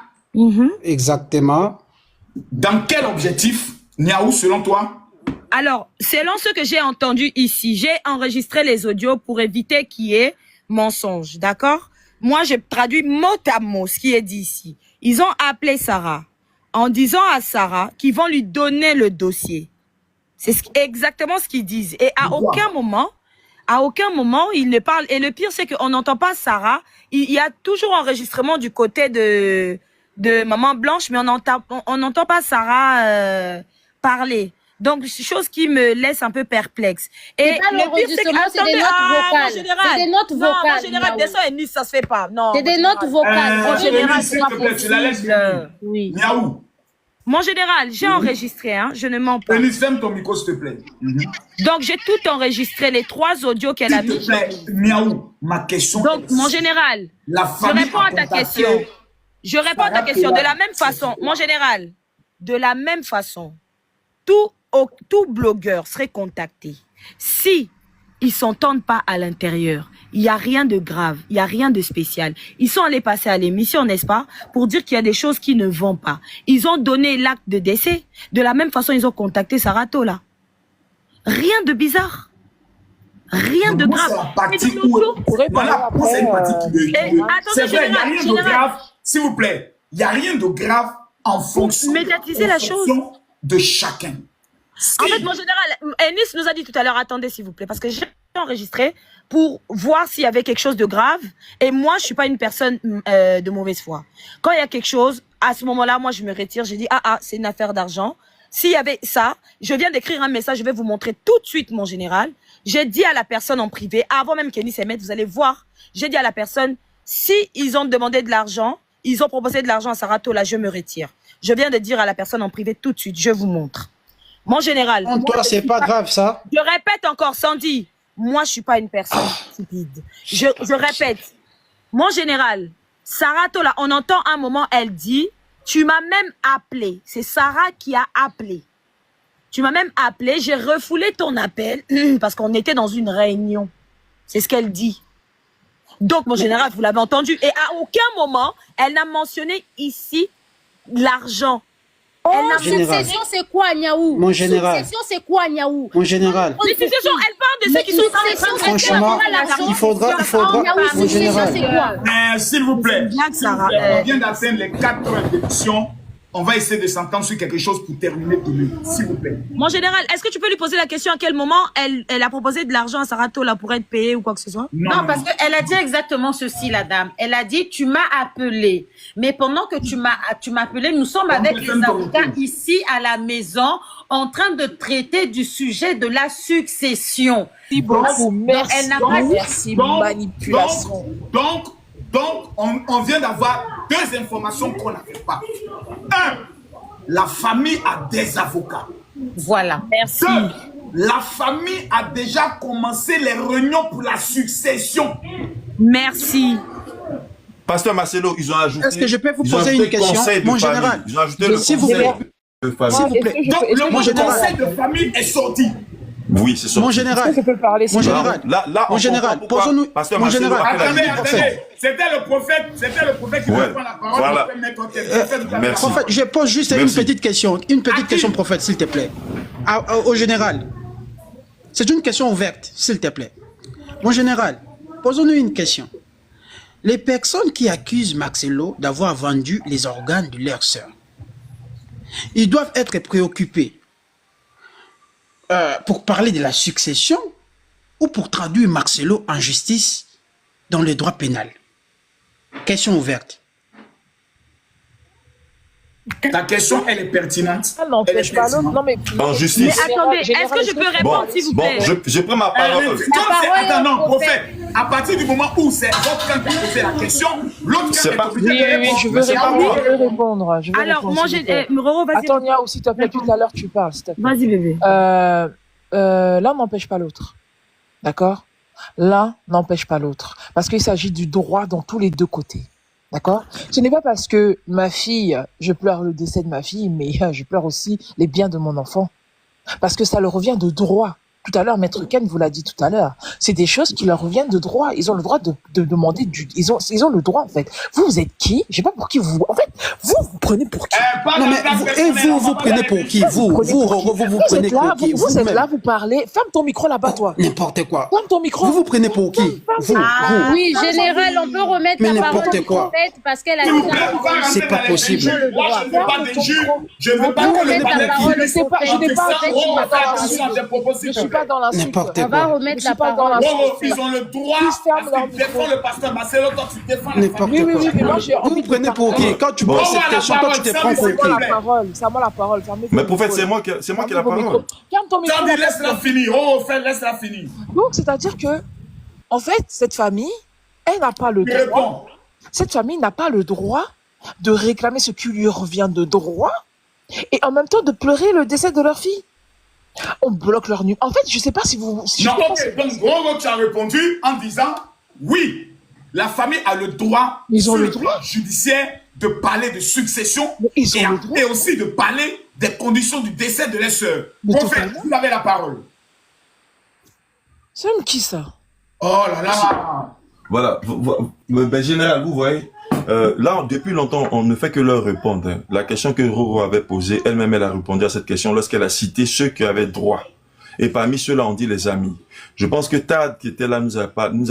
Exactement. Dans quel objectif, Niaou, selon toi? Alors, selon ce que j'ai entendu ici, j'ai enregistré les audios pour éviter qu'il y ait mensonge, d'accord? Moi, je traduis mot à mot ce qui est dit ici. Ils ont appelé Sarah en disant à Sarah qu'ils vont lui donner le dossier. C'est exactement ce qu'ils disent. Et à aucun moment, ils ne parlent. Et le pire, c'est qu'on n'entend pas Sarah. Il y a toujours enregistrement du côté de Maman Blanche, mais on n'entend pas Sarah parler. Donc, chose qui me laisse un peu perplexe. Et le pire, c'est que c'est des notes vocales. C'est des notes vocales. Non, en général, descend et Nice, ça se fait pas. Non. C'est des notes vocales. En général, c'est pas tu la laisses. Oui. Niaou. Mon général, j'ai enregistré, hein, je ne mens pas. Ennis, ferme ton micro, s'il te plaît. Donc, j'ai tout enregistré, les 3 audios qu'elle a mis. S'il te plaît, Niaou, ma question. Donc, mon général, je réponds à ta question. Je réponds à ta question de la même façon. Mon général, de la même façon, tout blogueur serait contacté. Si ils s'entendent pas à l'intérieur, il n'y a rien de grave, il n'y a rien de spécial. Ils sont allés passer à l'émission, n'est-ce pas, pour dire qu'il y a des choses qui ne vont pas. Ils ont donné l'acte de décès. De la même façon, ils ont contacté Sarah Tola. Rien de bizarre. Rien de grave. Voilà, c'est une partie qui c'est vrai, il n'y a rien de grave. S'il vous plaît, il n'y a rien de grave en fonction de chacun. En fait, mon général, Ennis nous a dit tout à l'heure, attendez s'il vous plaît, parce que j'ai enregistré pour voir s'il y avait quelque chose de grave. Et moi, je suis pas une personne de mauvaise foi. Quand il y a quelque chose, à ce moment-là, moi, je me retire. J'ai dit, c'est une affaire d'argent. S'il y avait ça, je viens d'écrire un message, je vais vous montrer tout de suite, mon général. J'ai dit à la personne en privé, avant même qu'Ennis émette, vous allez voir, j'ai dit à la personne, si ils ont demandé de l'argent, ils ont proposé de l'argent à Sarah Tola, je me retire. Je viens de dire à la personne en privé tout de suite, je vous montre. Mon général. Toi, c'est pas grave, ça. Je répète encore, Sandy. Moi, je suis pas une personne stupide. Je répète. Mon général, Sarah Tola, on entend un moment, elle dit, tu m'as même appelé. C'est Sarah qui a appelé. Tu m'as même appelé, j'ai refoulé ton appel parce qu'on était dans une réunion. C'est ce qu'elle dit. Donc, mon général, vous l'avez entendu. Et à aucun moment, elle n'a mentionné ici l'argent. Oh, Général. succession, c'est quoi, Niaou? Mon général. Succession, c'est quoi, Niaou? Mon général. Les successions, elle parle de ceux qui sont Succession, c'est Franchement, quoi, mon succession, général. c'est quoi? S'il vous plaît, bien que Sarah, on vient d'atteindre les 4 heures d'émission. On va essayer de s'entendre sur quelque chose pour terminer demain, s'il vous plaît. Mon général, est-ce que tu peux lui poser la question à quel moment elle a proposé de l'argent à Sarato là pour être payée ou quoi que ce soit? Non, parce qu'elle a dit exactement ceci, la dame. Elle a dit, tu m'as appelé. Mais pendant que tu m'as appelé, nous sommes avec les avocats ici à la maison en train de traiter du sujet de la succession. Merci beaucoup, merci. Elle n'a pas dit... Merci, manipulation. Donc, on vient d'avoir 2 informations qu'on n'avait pas. 1, la famille a des avocats. Voilà. Merci. 2, la famille a déjà commencé les réunions pour la succession. Merci. Pasteur Marcelo, ils ont ajouté. Est-ce que je peux vous ils ont poser ajouté une question, conseil de mon famille. général? Ils ont ajouté le S'il vous conseil plaît. de famille. S'il vous plaît. Donc, le Mon mot général. conseil de famille est sorti. Oui, c'est ça. Mon général. Est-ce que je peux parler, Mon s'il vous plaît? général. Là, Mon général, posons-nous. Pasteur Mon Marcelo général. appelle à Attendez, l'unité. c'était le prophète qui Ouais. veut prendre la parole. Voilà. Il peut mettre quelqu'un. Merci. Prophète, je pose juste Merci. une petite question. Une petite question, prophète, s'il te plaît. Au général. C'est une question ouverte, s'il te plaît. Mon général, posons-nous une question. Les personnes qui accusent Marcelo d'avoir vendu les organes de leur sœur, ils doivent être préoccupés pour parler de la succession ou pour traduire Marcelo en justice dans le droit pénal. Question ouverte. Ta question, elle est pertinente. Ça n'empêche pas l'autre. Non, mais. En Mais justice. attendez, est-ce que je peux répondre, s'il vous plaît? je prends ma parole. Attends, non, prophète. À partir du moment où c'est votre camp qui a posé la question, l'autre camp est obligé de répondre. Je veux répondre. Je veux Alors, répondre, moi, s'il vous plaît. Roro, vas-y. Attends, Nia, s'il te plaît, tout à l'heure, tu parles, s'il te plaît. Vas-y, bébé. L'un n'empêche pas l'autre. D'accord? L'un n'empêche pas l'autre. Parce qu'il s'agit du droit dans tous les deux côtés. D'accord? Ce n'est pas parce que ma fille, je pleure le décès de ma fille, mais je pleure aussi les biens de mon enfant. Parce que ça leur revient de droit. Tout à l'heure, Maître Ken vous l'a dit tout à l'heure. C'est des choses qui leur reviennent de droit. Ils ont le droit de demander ils ont le droit, en fait. Vous êtes qui? Je sais pas pour qui vous, en fait, vous prenez pour qui? Non, mais vous prenez pour qui? Vous prenez pour qui? Vous êtes là, vous parlez. Ferme ton micro là-bas, toi. N'importe quoi. Ferme ton micro. Vous prenez pour qui? Vous. Oui, général, on peut remettre Mais la parole n'importe au quoi. prophète parce qu'elle a S'il vous dit... plaît, on va rentrer C'est dans pas les possible. juges. Moi, je ne veux pas des juges. Je ne veux pas On que peut le remettre la parler parole qui au Je sais pas, je n'ai pas, ça, je suis on pas va faire dans attention à l'insulte. tes propos, s'il Je te suis plaît. pas dans l'insulte. N'importe On va quoi. remettre Je la suis pas dans parole. la- Oh, ils ont le droit, Ils se ferment parce leur qu'ils défendent le pasteur Marcelo, toi tu défends la N'importe famille. Oui, quoi. mais moi, j'ai envie Vous de prenez pour parler. qui? Quand tu Bon, poses cette voilà, question, toi tu te parole, prends ça, pour c'est qui? quoi La parole, c'est à moi la parole. Fermez ton Mais prophète, micro. c'est moi qui ai la Ferme ton parole. micro. Ferme ton micro. Tandis, laisse-la finir. Oh, laisse-la finir. Donc, c'est-à-dire que, en fait, cette famille, elle n'a pas le Il droit. répond. Cette famille n'a pas le droit de réclamer ce qui lui revient de droit et en même temps de pleurer le décès de leur fille. On bloque leur nu. En fait, je sais pas si vous. Si Non, je sais pas si- ok, donc Gros, tu as répondu en disant oui, la famille a le droit, Ils ont sur le le plan droit. judiciaire, de parler de succession Mais ils ont et, le droit. et aussi de parler des conditions du décès de leur sœur. Mais Prophète, totalement. vous avez la parole. C'est même qui ça? Oh là là. Voilà. Ben, général, vous voyez, là, depuis longtemps, on ne fait que leur répondre. Hein. La question que Roro avait posée, elle-même, elle a répondu à cette question lorsqu'elle a cité ceux qui avaient droit. Et parmi ceux-là, on dit les amis. Je pense que Tad, qui était là, nous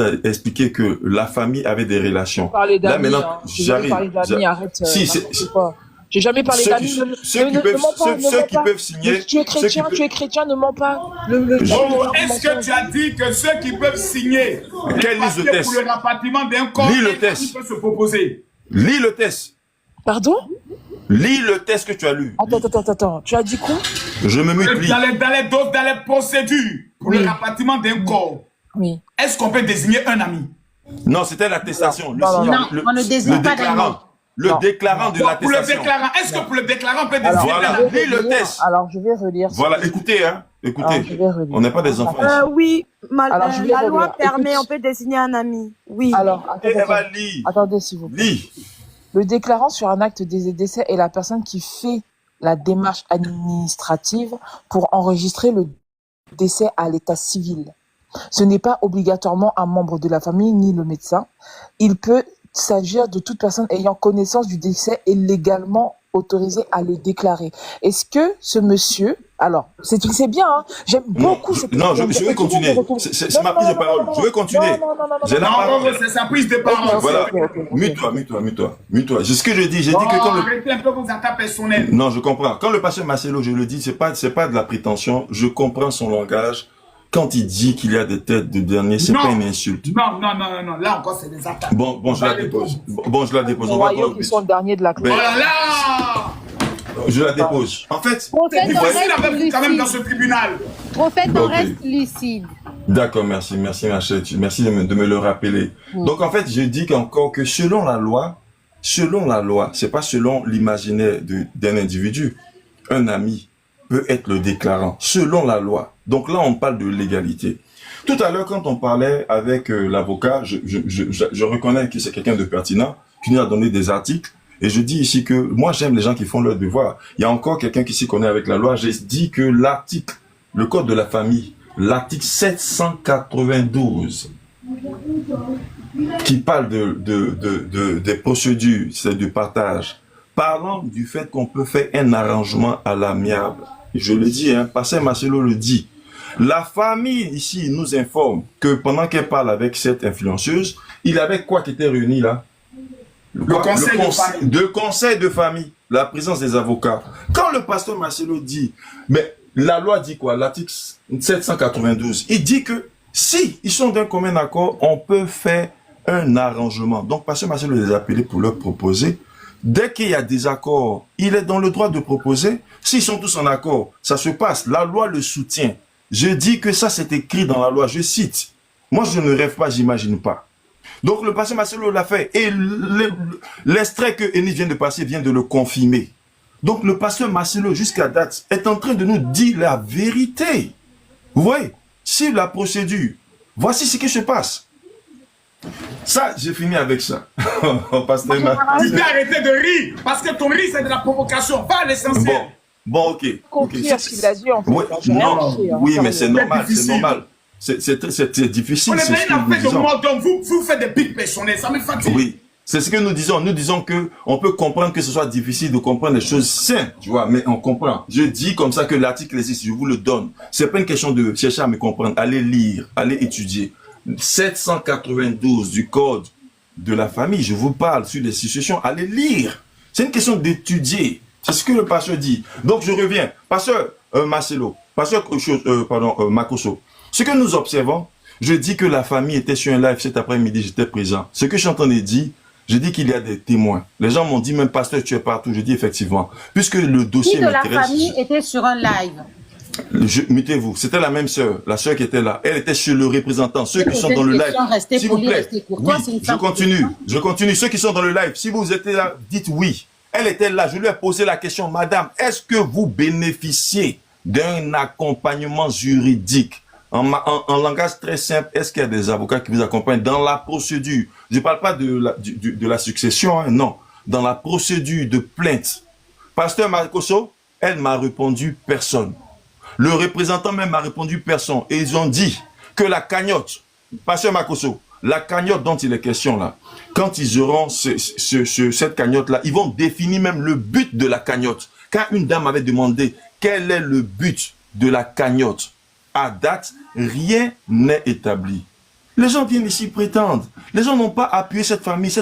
a expliqué que la famille avait des relations. Parler Là, d'amis. maintenant, J'ai jamais parlé d'amis, arrête. Si, n'importe quoi. J'ai jamais parlé Ceux qui- d'amis. ceux qui peuvent signer, Tu es ceux qui chrétien, peuvent- tu es chrétien, ne mens pas. Oh, est-ce que tu as dit que ceux qui peuvent signer Quelle les liste de papiers tests? pour le rapatriement d'un corps, Lis le un test. qui peut se proposer? Lis le test. Pardon? Lis le test que tu as lu. Attends. Tu as dit quoi? Je me multiplie. Dans les procédures pour Oui. le rapatriement d'un corps, Oui. est-ce qu'on peut désigner un ami? Non, c'était l'attestation. Non, signant- non, on ne désigne pas d'un déclarant. nom. Le Non. déclarant de Pour le l'attestation. déclarant, est-ce que pour le déclarant on peut désigner Voilà. un ami? Lis le test. Alors, je vais relire. Voilà, écoutez, hein. Écoutez. Alors, je vais relire. On n'est pas des enfants ici. Oui, Alors, je vais la relire. loi permet, Écoute. on peut désigner un ami. Oui. Alors, Et elle va attendez. lire. Attendez, s'il vous plaît. Lis. Le déclarant sur un acte de décès est la personne qui fait la démarche administrative pour enregistrer le décès à l'état civil. Ce n'est pas obligatoirement un membre de la famille ni le médecin. Il peut s'agir de toute personne ayant connaissance du décès et légalement autorisé à le déclarer. Est-ce que ce monsieur, alors, c'est bien, hein, j'aime beaucoup cette... Non, je vais continuer. C'est ma prise de parole. Je vais continuer. C'est sa prise de parole. Voilà. Mute-toi. C'est ce que je dis. J'ai dit que quand arrêtez un peu vos attaques personnelles. Non, je comprends. Quand le pasteur Marcelo, je le dis, c'est pas de la prétention. Je comprends son langage. Quand il dit qu'il y a des têtes de dernier, c'est pas une insulte. Non. Là encore, c'est des attaques. Bon, je la dépose. On va voir qui sont le dernier de la classe. Voilà. Je la dépose. En fait, Prophète, on reste quand même dans ce tribunal. Prophète, on reste lucide. D'accord, merci ma chère. Merci de me le rappeler. Donc, en fait, je dis qu'encore que selon la loi, c'est pas selon l'imaginaire d'un individu. Un ami peut être le déclarant, selon la loi. Donc là, on parle de légalité. Tout à l'heure, quand on parlait avec l'avocat, je reconnais que c'est quelqu'un de pertinent, qui nous a donné des articles, et je dis ici que moi, j'aime les gens qui font leur devoir. Il y a encore quelqu'un qui s'y connaît avec la loi. J'ai dit que l'article, le code de la famille, l'article 792, qui parle des procédures, c'est du partage, parlant du fait qu'on peut faire un arrangement à l'amiable. Je le dis, hein, pasteur Marcelo le dit. La famille ici nous informe que pendant qu'elle parle avec cette influenceuse, il avait quoi qui était réuni là? Le conseil de famille, la présence des avocats. Quand le pasteur Marcelo dit, mais la loi dit quoi? L'article 792, il dit que si ils sont d'un commun accord, on peut faire un arrangement. Donc pasteur Marcelo les a appelés pour leur proposer. Dès qu'il y a des accords, il est dans le droit de proposer. S'ils sont tous en accord, ça se passe. La loi le soutient. Je dis que ça, c'est écrit dans la loi. Je cite. Moi, je ne rêve pas, j'imagine pas. Donc, le pasteur Marcelo l'a fait. Et l'extrait que Enis vient de passer vient de le confirmer. Donc, le pasteur Marcelo, jusqu'à date, est en train de nous dire la vérité. Vous voyez? Si la procédure, voici ce qui se passe. Ça, j'ai fini avec ça. Pasteur Tu t'es arrêté de rire, parce que ton rire, c'est de la provocation, pas l'essentiel. Bon, ok. Ce qu'il a dit, en fait. Oui, mais c'est normal, c'est normal. C'est difficile. On est bien fait de moi, donc vous faites des pics personnels, ça me fatigue. Oui, c'est ce que nous disons. Nous disons que on peut comprendre que ce soit difficile de comprendre les choses simples, tu vois, mais on comprend. Je dis comme ça que l'article existe, je vous le donne. C'est pas une question de chercher à me comprendre. Allez lire, allez étudier. 792 du code de la famille, je vous parle sur les situations, allez lire. C'est une question d'étudier. C'est ce que le pasteur dit. Donc je reviens. Pasteur Marcelo, pasteur Makoso, ce que nous observons, je dis que la famille était sur un live cet après-midi, j'étais présent. Ce que je suis en train de dire, je dis qu'il y a des témoins. Les gens m'ont dit, même pasteur, tu es partout. Je dis effectivement. Puisque le dossier m'intéresse. Qui de la famille était sur un live? Mettez-vous, c'était la même sœur, la sœur qui était là. Elle était chez le représentant, ceux qui sont dans le live. S'il vous plaît, oui, je continue. Ceux qui sont dans le live, si vous êtes là, dites oui. Elle était là, je lui ai posé la question, madame, est-ce que vous bénéficiez d'un accompagnement juridique? En langage très simple, est-ce qu'il y a des avocats qui vous accompagnent dans la procédure? Je ne parle pas de la succession, hein, non. Dans la procédure de plainte. Pasteur Makoso, elle m'a répondu personne. Le représentant même m'a répondu personne. Et ils ont dit que la cagnotte, pasteur Makoso, la cagnotte dont il est question là, quand ils auront cette cagnotte là, ils vont définir même le but de la cagnotte. Quand une dame avait demandé quel est le but de la cagnotte, à date, rien n'est établi. Les gens viennent ici prétendre. Les gens n'ont pas appuyé cette famille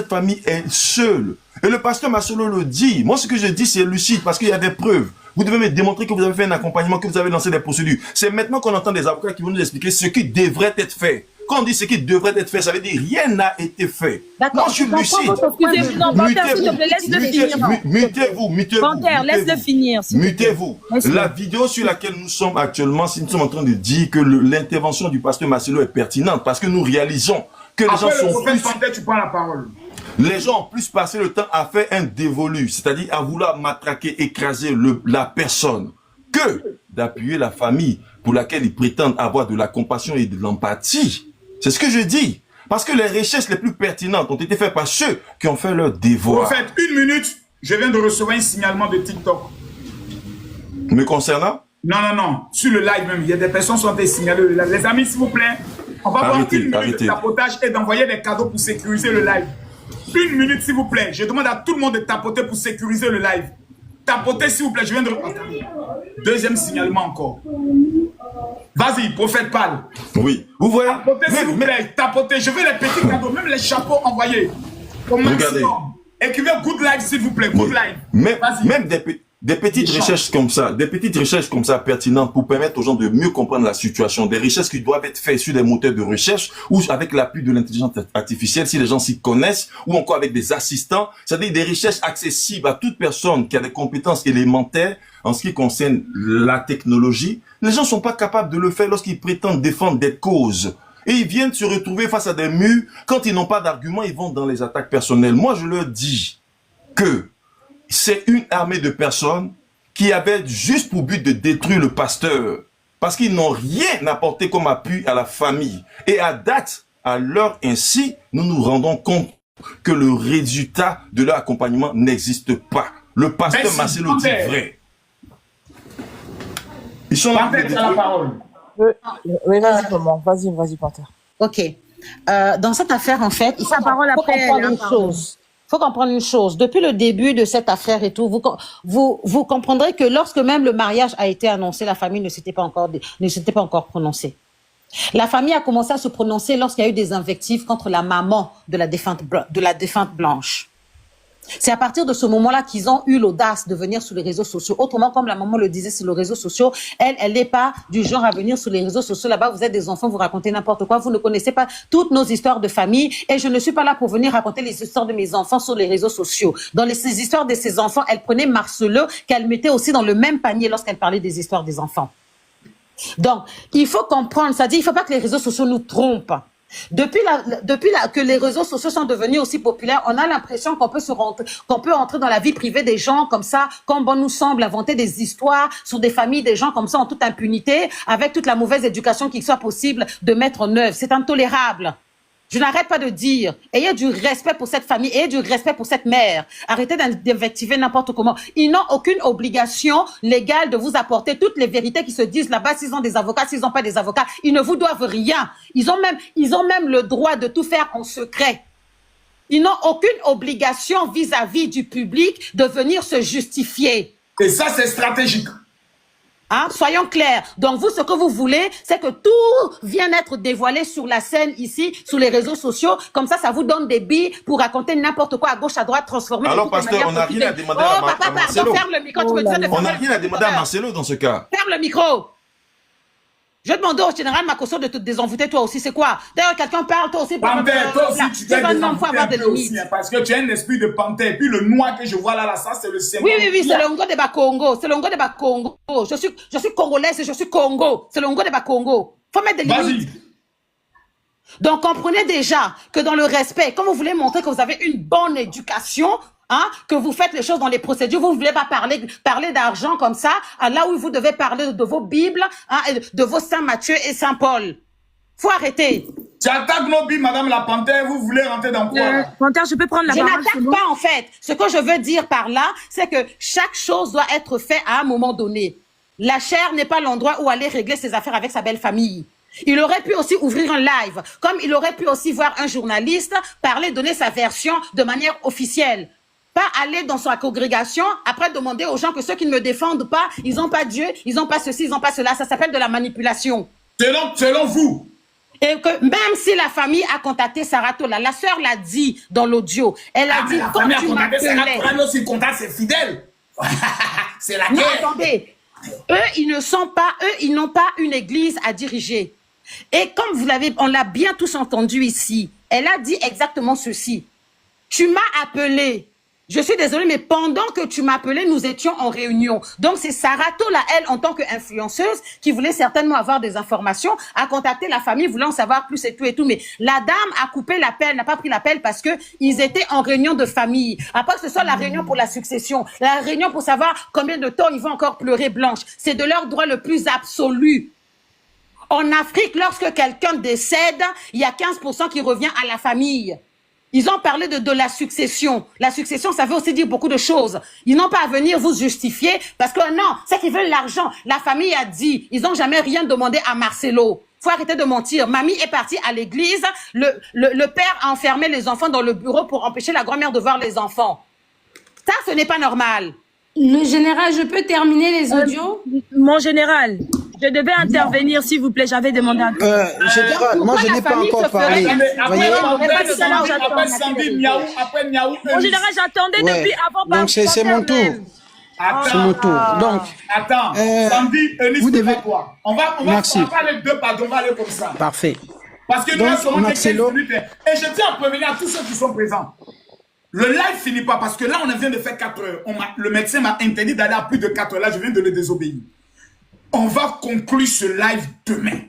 est seule. Et le pasteur Marcelo le dit. Moi, ce que je dis, c'est lucide parce qu'il y a des preuves. Vous devez me démontrer que vous avez fait un accompagnement, que vous avez lancé des procédures. C'est maintenant qu'on entend des avocats qui vont nous expliquer ce qui devrait être fait. Quand on dit ce qui devrait être fait, ça veut dire rien n'a été fait. Moi, je suis lucide. Mutez-vous. Panthère, laisse-le finir. Mutez-vous. La vidéo sur laquelle nous sommes actuellement, si nous sommes en train de dire que l'intervention du pasteur Marcelo est pertinente, parce que nous réalisons que les gens sont plus... Panthère, tu prends la parole. Les gens ont plus passé le temps à faire un dévolu, c'est-à-dire à vouloir matraquer, écraser la personne, que d'appuyer la famille pour laquelle ils prétendent avoir de la compassion et de l'empathie. C'est ce que je dis. Parce que les recherches les plus pertinentes ont été faites par ceux qui ont fait leur devoir. En fait, 1 minute, je viens de recevoir un signalement de TikTok. Me concernant? Non. Sur le live même, il y a des personnes qui ont été signalées. Les amis, s'il vous plaît, on va avoir 1 minute de tapotage et d'envoyer des cadeaux pour sécuriser le live. 1 minute, s'il vous plaît. Je demande à tout le monde de tapoter pour sécuriser le live. tapotez s'il vous plaît, je viens de... Attendez. Deuxième signalement encore. Vas-y, prophète parle. Oui, vous voyez. Tapotez s'il vous plaît, tapotez. Je veux les petits cadeaux, même les chapeaux envoyés. Au maximum. Écrivez good life s'il vous plaît, good life. Même des petites recherches comme ça, pertinentes pour permettre aux gens de mieux comprendre la situation, des recherches qui doivent être faites sur des moteurs de recherche ou avec l'appui de l'intelligence artificielle si les gens s'y connaissent, ou encore avec des assistants, c'est-à-dire des recherches accessibles à toute personne qui a des compétences élémentaires en ce qui concerne la technologie. Les gens sont pas capables de le faire lorsqu'ils prétendent défendre des causes. Et ils viennent se retrouver face à des murs. Quand ils n'ont pas d'arguments, ils vont dans les attaques personnelles. Moi, je leur dis que c'est une armée de personnes qui avaient juste pour but de détruire le pasteur. Parce qu'ils n'ont rien apporté comme appui à la famille. Et à date, à l'heure ainsi, nous nous rendons compte que le résultat de leur accompagnement n'existe pas. Le pasteur Marcelo dit vrai. Ils sont là. La parole. Oui, vas-y, maman. Vas-y, Panthère. Ok. Dans cette affaire, en fait, il faut comprendre une chose. Faut comprendre une chose. Depuis le début de cette affaire et tout, vous comprendrez que lorsque même le mariage a été annoncé, la famille ne s'était pas encore prononcée. La famille a commencé à se prononcer lorsqu'il y a eu des invectives contre la maman de la défunte Blanche. C'est à partir de ce moment-là qu'ils ont eu l'audace de venir sur les réseaux sociaux. Autrement, comme la maman le disait sur les réseaux sociaux, elle n'est pas du genre à venir sur les réseaux sociaux. Là-bas, vous êtes des enfants, vous racontez n'importe quoi. Vous ne connaissez pas toutes nos histoires de famille. Et je ne suis pas là pour venir raconter les histoires de mes enfants sur les réseaux sociaux. Dans ces histoires de ses enfants, elle prenait Marcelo, qu'elle mettait aussi dans le même panier lorsqu'elle parlait des histoires des enfants. Donc, il faut comprendre, c'est-à-dire, il ne faut pas que les réseaux sociaux nous trompent. Depuis que les réseaux sociaux sont devenus aussi populaires, on a l'impression qu'on peut entrer dans la vie privée des gens comme ça, comme bon nous semble, inventer des histoires sur des familles des gens comme ça en toute impunité, avec toute la mauvaise éducation qu'il soit possible de mettre en œuvre. C'est intolérable. Je n'arrête pas de dire, ayez du respect pour cette famille, ayez du respect pour cette mère. Arrêtez d'invectiver n'importe comment. Ils n'ont aucune obligation légale de vous apporter toutes les vérités qui se disent là-bas. S'ils ont des avocats, s'ils n'ont pas des avocats, ils ne vous doivent rien. Ils ont même le droit de tout faire en secret. Ils n'ont aucune obligation vis-à-vis du public de venir se justifier. Et ça, c'est stratégique. Hein? Soyons clairs. Donc vous, ce que vous voulez, c'est que tout vienne être dévoilé sur la scène ici, sur les réseaux sociaux. Comme ça vous donne des billes pour raconter n'importe quoi à gauche, à droite, transformer. Alors, pasteur, on n'a rien à demander à Marcelo. Pardon, ferme le micro. Tu me disais de on n'a rien à demander à Marcelo dans ce cas. Ferme le micro. Je demande au général Makosso de te désenvoûter toi aussi. C'est quoi? D'ailleurs, quelqu'un parle, toi aussi. Panthère, toi aussi, tu dois désenvoûter un peu aussi, parce que tu as un esprit de panthère. Et puis le noir que je vois là, ça, c'est le symbole. Oui, c'est le Ngo de Bakongo. C'est le Ngo de Bakongo. Je suis congolaise et je suis Congo. C'est le Ngo de Bakongo. Faut mettre des limites. Donc, comprenez déjà que dans le respect, quand vous voulez montrer que vous avez une bonne éducation, hein, que vous faites les choses dans les procédures, vous ne voulez pas parler d'argent comme ça, là où vous devez parler de vos Bibles, hein, de vos Saint Matthieu et Saint Paul. Faut arrêter. Tu attaques nos Bibles, Madame la Panthère, vous voulez rentrer dans quoi? Panthère, je peux prendre la parole? Je n'attaque pas en fait. Ce que je veux dire par là, c'est que chaque chose doit être faite à un moment donné. La chair n'est pas l'endroit où aller régler ses affaires avec sa belle famille. Il aurait pu aussi ouvrir un live, comme il aurait pu aussi voir un journaliste parler, donner sa version de manière officielle. Pas aller dans sa congrégation, après demander aux gens que ceux qui ne me défendent pas, ils n'ont pas Dieu, ils n'ont pas ceci, ils n'ont pas cela. Ça s'appelle de la manipulation. Selon vous. Et que même si la famille a contacté Sarah Tola, la sœur l'a dit dans l'audio. Elle a dit, quand tu m'appelais... Si contact, c'est fidèle. C'est la guerre. Non, attendez. Eux, ils n'ont pas une église à diriger. Et comme on l'a bien tous entendu ici, elle a dit exactement ceci. Tu m'as appelé. Je suis désolée, mais pendant que tu m'appelais, nous étions en réunion. Donc, c'est Sarah Tola, elle, en tant qu'influenceuse, qui voulait certainement avoir des informations, a contacté la famille, voulant en savoir plus et tout et tout. Mais la dame a coupé l'appel, n'a pas pris l'appel parce que ils étaient en réunion de famille. Après que ce soit la réunion pour la succession, la réunion pour savoir combien de temps ils vont encore pleurer Blanche. C'est de leur droit le plus absolu. En Afrique, lorsque quelqu'un décède, il y a 15% qui revient à la famille. Ils ont parlé de la succession. La succession, ça veut aussi dire beaucoup de choses. Ils n'ont pas à venir vous justifier parce que non, c'est qu'ils veulent l'argent. La famille a dit, ils n'ont jamais rien demandé à Marcelo. Faut arrêter de mentir. Mamie est partie à l'église. Le père a enfermé les enfants dans le bureau pour empêcher la grand-mère de voir les enfants. Ça, ce n'est pas normal. Le général, je peux terminer les audios? Mon général, je devais intervenir, s'il vous plaît. J'avais demandé à... Général, moi je n'ai pas encore parlé. Après Niaou, Mon général, j'attendais Ouais. depuis avant. Donc c'est mon tour. C'est mon tour. Donc, Attends, Sandy, vous devez... quoi. On va Merci. pas aller deux par deux, on va aller comme ça. Parfait. Parce que nous Donc, avons Marcelo- 15 minutes. Et je tiens à prévenir à tous ceux qui sont présents. Le live finit pas parce que là, on vient de faire 4 heures. Le médecin m'a interdit d'aller à plus de 4 heures. Là, je viens de le désobéir. On va conclure ce live demain.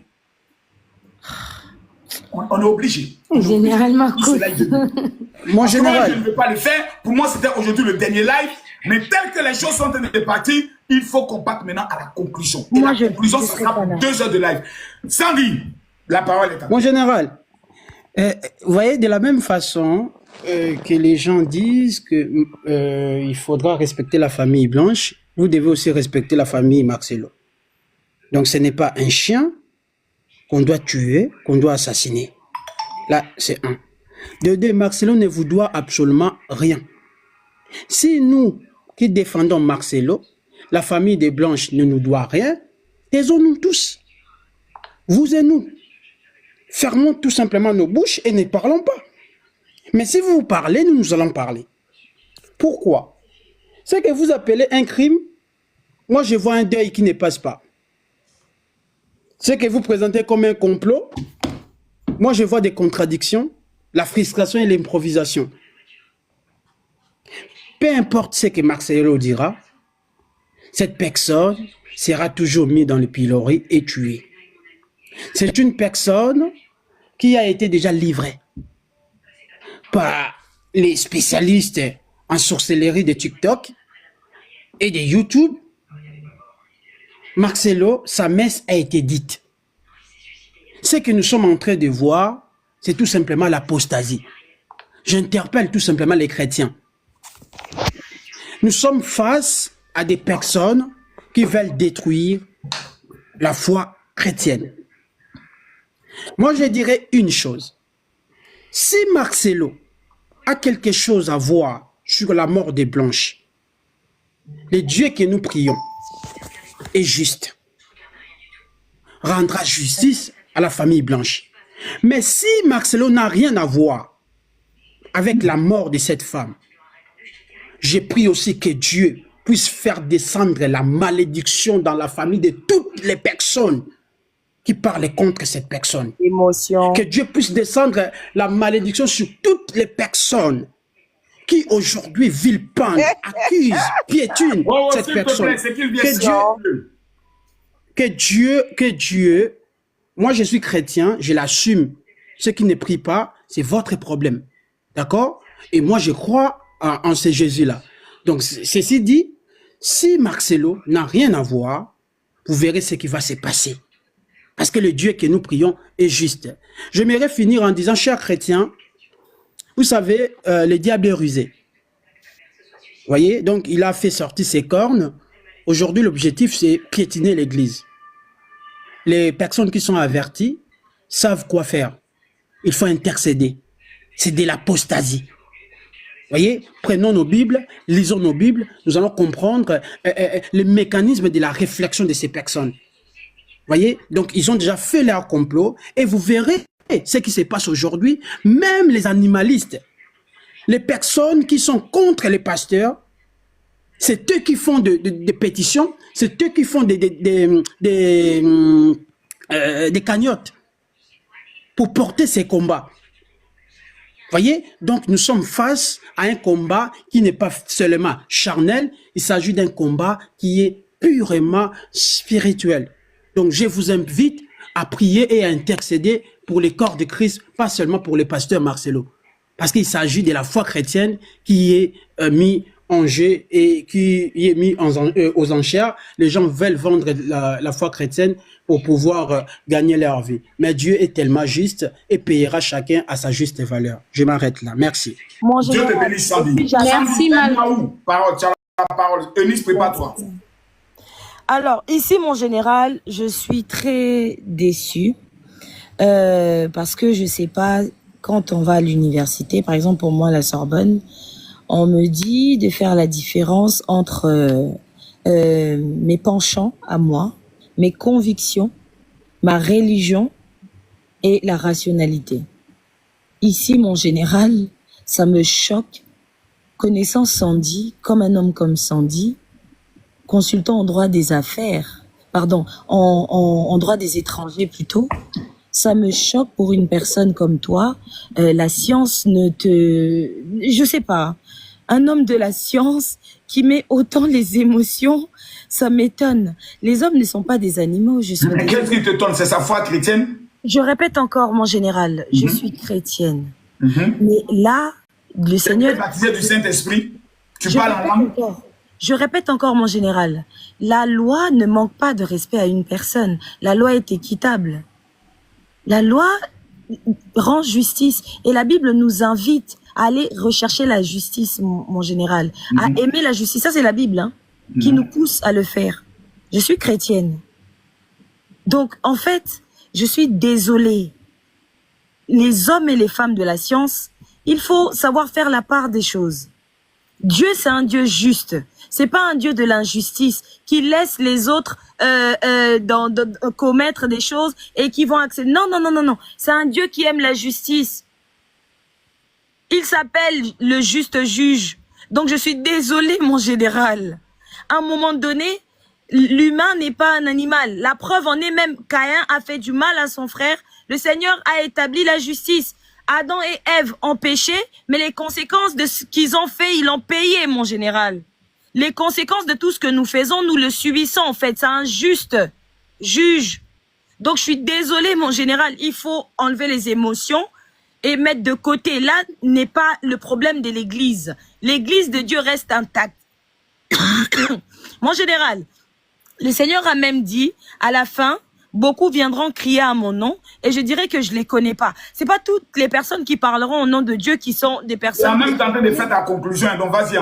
On est obligé. Généralement, Ce live demain. Mon Parce que moi, général, je ne veux pas le faire. Pour moi, c'était aujourd'hui le dernier live. Mais tel que les choses sont en train de partir, il faut qu'on parte maintenant à la conclusion. Et Moi, la conclusion, ce serai sera pas là. 2 heures de live. Sandy, la parole est à toi. mon général, vous voyez, de la même façon que les gens disent que il faudra respecter la famille Blanche, vous devez aussi respecter la famille Marcelo. Donc ce n'est pas un chien qu'on doit tuer, qu'on doit assassiner. Là, c'est un. De deux, Marcelo ne vous doit absolument rien. Si nous qui défendons Marcelo, la famille des Blanches ne nous doit rien, taisons-nous tous. Vous et nous. Fermons tout simplement nos bouches et ne parlons pas. Mais si vous parlez, nous allons parler. Pourquoi? Ce que vous appelez un crime, moi je vois un deuil qui ne passe pas. Ce que vous présentez comme un complot, moi je vois des contradictions, la frustration et l'improvisation. Peu importe ce que Marcelo dira, cette personne sera toujours mise dans le pilori et tuée. C'est une personne qui a été déjà livrée par les spécialistes en sorcellerie de TikTok et de YouTube. Marcelo, sa messe a été dite. Ce que nous sommes en train de voir, c'est tout simplement l'apostasie. J'interpelle tout simplement les chrétiens. Nous sommes face à des personnes qui veulent détruire la foi chrétienne. Moi, je dirais une chose. Si Marcelo a quelque chose à voir sur la mort des Blanches, le Dieu que nous prions est juste, rendra justice à la famille Blanche. Mais si Marcelo n'a rien à voir avec la mort de cette femme, je prie aussi que Dieu puisse faire descendre la malédiction dans la famille de toutes les personnes qui parlent contre cette personne. Émotion. Que Dieu puisse descendre la malédiction sur toutes les personnes qui aujourd'hui vilipendent, accusent, piétinent cette personne. Que Dieu, moi je suis chrétien, je l'assume. Ceux qui ne prient pas, c'est votre problème. D'accord? Et moi je crois en ce Jésus-là. Donc ceci dit, si Marcelo n'a rien à voir, vous verrez ce qui va se passer. Parce que le Dieu que nous prions est juste. J'aimerais finir en disant, chers chrétiens, vous savez, le diable est rusé. Vous voyez, donc il a fait sortir ses cornes. Aujourd'hui, l'objectif, c'est piétiner l'Église. Les personnes qui sont averties savent quoi faire. Il faut intercéder. C'est de l'apostasie. Vous voyez, prenons nos Bibles, lisons nos Bibles, nous allons comprendre le mécanisme de la réflexion de ces personnes. Vous voyez, donc ils ont déjà fait leur complot et vous verrez ce qui se passe aujourd'hui. Même les animalistes, les personnes qui sont contre les pasteurs, c'est eux qui font des pétitions, c'est eux qui font des cagnottes pour porter ces combats. Vous voyez, donc nous sommes face à un combat qui n'est pas seulement charnel, il s'agit d'un combat qui est purement spirituel. Donc je vous invite à prier et à intercéder pour les corps de Christ, pas seulement pour le pasteur Marcelo. Parce qu'il s'agit de la foi chrétienne qui est mis en jeu et qui est mis aux enchères. Les gens veulent vendre la foi chrétienne pour pouvoir gagner leur vie. Mais Dieu est tellement juste et payera chacun à sa juste valeur. Je m'arrête là. Merci. Dieu te bénisse, Sandy. Merci, Malou. Parole, tu as la parole. Eunice, prépare-toi. Alors, ici, mon général, je suis très déçue parce que je sais pas, quand on va à l'université, par exemple, pour moi, la Sorbonne, On me dit de faire la différence entre mes penchants à moi, mes convictions, ma religion et la rationalité. Ici, mon général, ça me choque. Connaissant Sandy comme un homme comme Sandy, consultant en droit des affaires, pardon, en droit des étrangers plutôt, ça me choque pour une personne comme toi. La science ne te... Je sais pas. Un homme de la science qui met autant les émotions, ça m'étonne. Les hommes ne sont pas des animaux. Mais qu'est-ce qui t'étonne? C'est sa foi chrétienne? Je répète encore, mon général, je suis chrétienne. Mais là, le Seigneur... Tu es baptisé du Saint-Esprit? Tu parles en langue? Je répète encore, mon général, la loi ne manque pas de respect à une personne. La loi est équitable. La loi rend justice. Et la Bible nous invite à aller rechercher la justice, mon général. À aimer la justice. Ça, c'est la Bible, hein, qui nous pousse à le faire. Je suis chrétienne. Donc, en fait, je suis désolée. Les hommes et les femmes de la science, il faut savoir faire la part des choses. Dieu, c'est un Dieu juste. C'est pas un Dieu de l'injustice qui laisse les autres commettre des choses et qui vont accepter. Non, non, non, non, non. C'est un Dieu qui aime la justice. Il s'appelle le juste juge. Donc, je suis désolée, mon général. À un moment donné, l'humain n'est pas un animal. La preuve en est même Caïn a fait du mal à son frère. Le Seigneur a établi la justice. Adam et Ève ont péché, mais les conséquences de ce qu'ils ont fait, ils l'ont payé, mon général. Les conséquences de tout ce que nous faisons, nous le subissons, en fait. C'est un juste juge. Donc, je suis désolée, mon général. Il faut enlever les émotions et mettre de côté. Là n'est pas le problème de l'Église. L'Église de Dieu reste intacte. Mon général, le Seigneur a même dit, à la fin, beaucoup viendront crier à mon nom et je dirais que je les connais pas. C'est pas toutes les personnes qui parleront au nom de Dieu qui sont des personnes... C'est en même temps de faire ta conclusion, donc vas-y.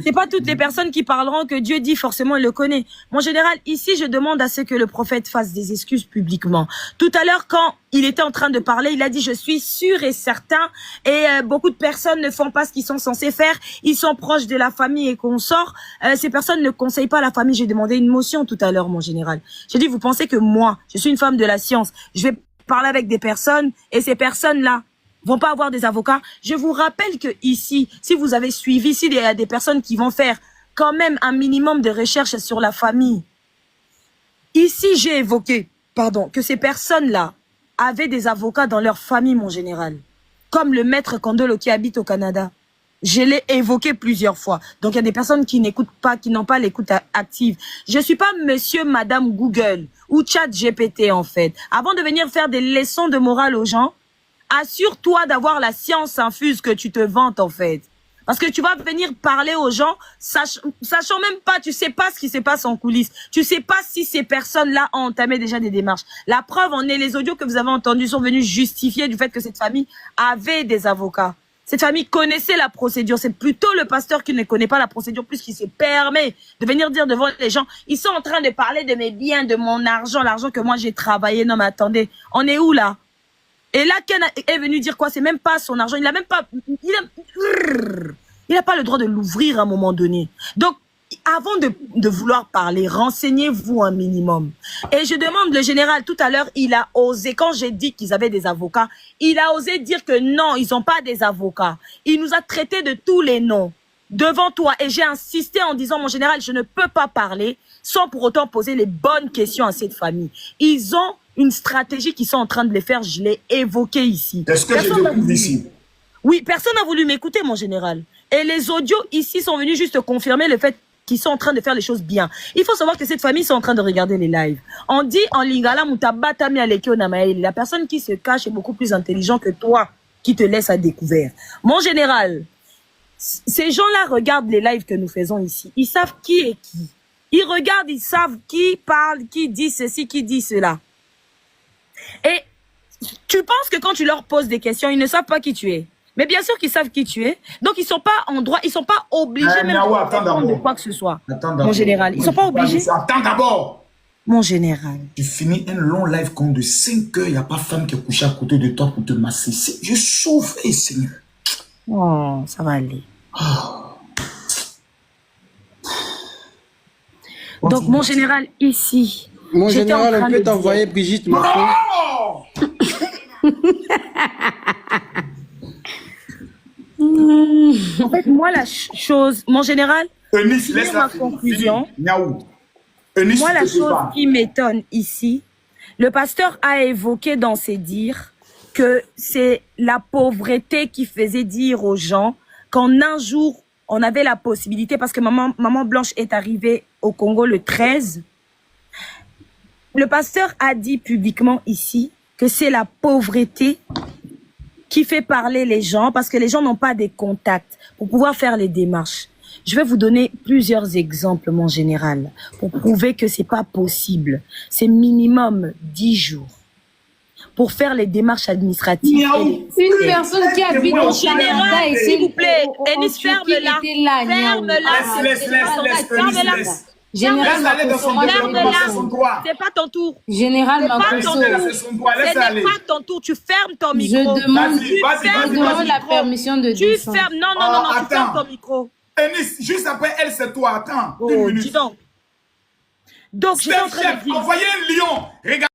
C'est pas toutes les personnes qui parleront que Dieu dit forcément il le connaît. Mon général, ici je demande à ce que le prophète fasse des excuses publiquement. Tout à l'heure quand il était en train de parler, il a dit je suis sûr et certain et beaucoup de personnes ne font pas ce qu'ils sont censés faire. Ils sont proches de la famille et consorts. Ces personnes ne conseillent pas la famille. J'ai demandé une motion tout à l'heure, mon général. J'ai dit vous pensez que moi, je suis une femme de la science, je vais parler avec des personnes et ces personnes-là vont pas avoir des avocats. Je vous rappelle que ici, si vous avez suivi, s'il y a des personnes qui vont faire quand même un minimum de recherche sur la famille. Ici, j'ai évoqué, que ces personnes-là avaient des avocats dans leur famille, mon général. Comme le maître Kondolo qui habite au Canada. Je l'ai évoqué plusieurs fois. Donc, il y a des personnes qui n'écoutent pas, qui n'ont pas l'écoute active. Je suis pas monsieur, madame Google ou chat GPT, en fait. Avant de venir faire des leçons de morale aux gens, assure-toi d'avoir la science infuse que tu te vantes, en fait. Parce que tu vas venir parler aux gens, sachant même pas, tu sais pas ce qui se passe en coulisses. Tu sais pas si ces personnes-là ont entamé déjà des démarches. La preuve en est, les audios que vous avez entendus sont venus justifier du fait que cette famille avait des avocats. Cette famille connaissait la procédure. C'est plutôt le pasteur qui ne connaît pas la procédure, plus qui se permet de venir dire devant les gens, ils sont en train de parler de mes biens, de mon argent, l'argent que moi j'ai travaillé. Non mais attendez, on est où là? Et là, Ken est venu dire quoi? C'est même pas son argent. Il a même pas... Il a pas le droit de l'ouvrir à un moment donné. Donc, avant de vouloir parler, renseignez-vous un minimum. Et je demande le général, tout à l'heure, il a osé, quand j'ai dit qu'ils avaient des avocats, il a osé dire que non, ils n'ont pas des avocats. Il nous a traités de tous les noms devant toi. Et j'ai insisté en disant, mon général, je ne peux pas parler sans pour autant poser les bonnes questions à cette famille. Ils ont une stratégie qu'ils sont en train de les faire, je l'ai évoqué ici. Est-ce que je découvre ici? Oui, personne n'a voulu m'écouter, mon général. Et les audios ici sont venus juste confirmer le fait qu'ils sont en train de faire les choses bien. Il faut savoir que cette famille sont en train de regarder les lives. On dit en lingala mutabata mi alekeo namaeli. La personne qui se cache est beaucoup plus intelligent que toi qui te laisse à découvert. Mon général, ces gens-là regardent les lives que nous faisons ici. Ils savent qui est qui. Ils regardent, ils savent qui parle, qui dit ceci, qui dit cela. Et tu penses que quand tu leur poses des questions, ils ne savent pas qui tu es. Mais bien sûr qu'ils savent qui tu es. Donc ils sont pas en droit, ils sont pas obligés même de quoi que ce soit. Mon général, ils sont pas obligés. Attends d'abord. Mon général. Tu finis un long live compte de 5 heures, il n'y a pas femme qui est couchée à côté de toi pour te masser. Je souffre, Seigneur. Oh, ça va aller. Donc, mon général, ici... Mon j'étais en général, train on peut de t'envoyer dire- Brigitte Macron. En fait, moi, la chose... Mon général, Eunice, finir laisse la ma conclusion. Niaou. Eunice, Moi, la tu te chose pas. qui m'étonne ici, le pasteur a évoqué dans ses dires que c'est la pauvreté qui faisait dire aux gens qu'en un jour, on avait la possibilité, parce que maman Blanche est arrivée au Congo le 13. Le pasteur a dit publiquement ici que c'est la pauvreté qui fait parler les gens, parce que les gens n'ont pas des contacts pour pouvoir faire les démarches. Je vais vous donner plusieurs exemples, mon général, pour prouver que c'est pas possible. C'est minimum 10 jours pour faire les démarches administratives. Niaou. Une personne qui habite Mon au général, Canada et s'il vous plaît, Ennis, Turquie ferme-la. était là, Ferme-la. Niaou. Laisse, Ferme-la. laisse. Général Laisse aller dans son Makosso, développement, c'est son droit. C'est pas ton tour. Général C'est pas Makosso, ton tour. C'est son droit, laisse Ce aller. n'est pas ton tour. Tu fermes ton je micro. demande, Vas-y, je demande la permission de Tu descendre. fermes. Non, Oh, tu fermes attends. ton micro. Eunice, juste après elle, c'est toi. Attends, une Oh, minute. dis donc. Donc, j'étais en Steph, train de chef, dire. envoyez un lion. Regarde.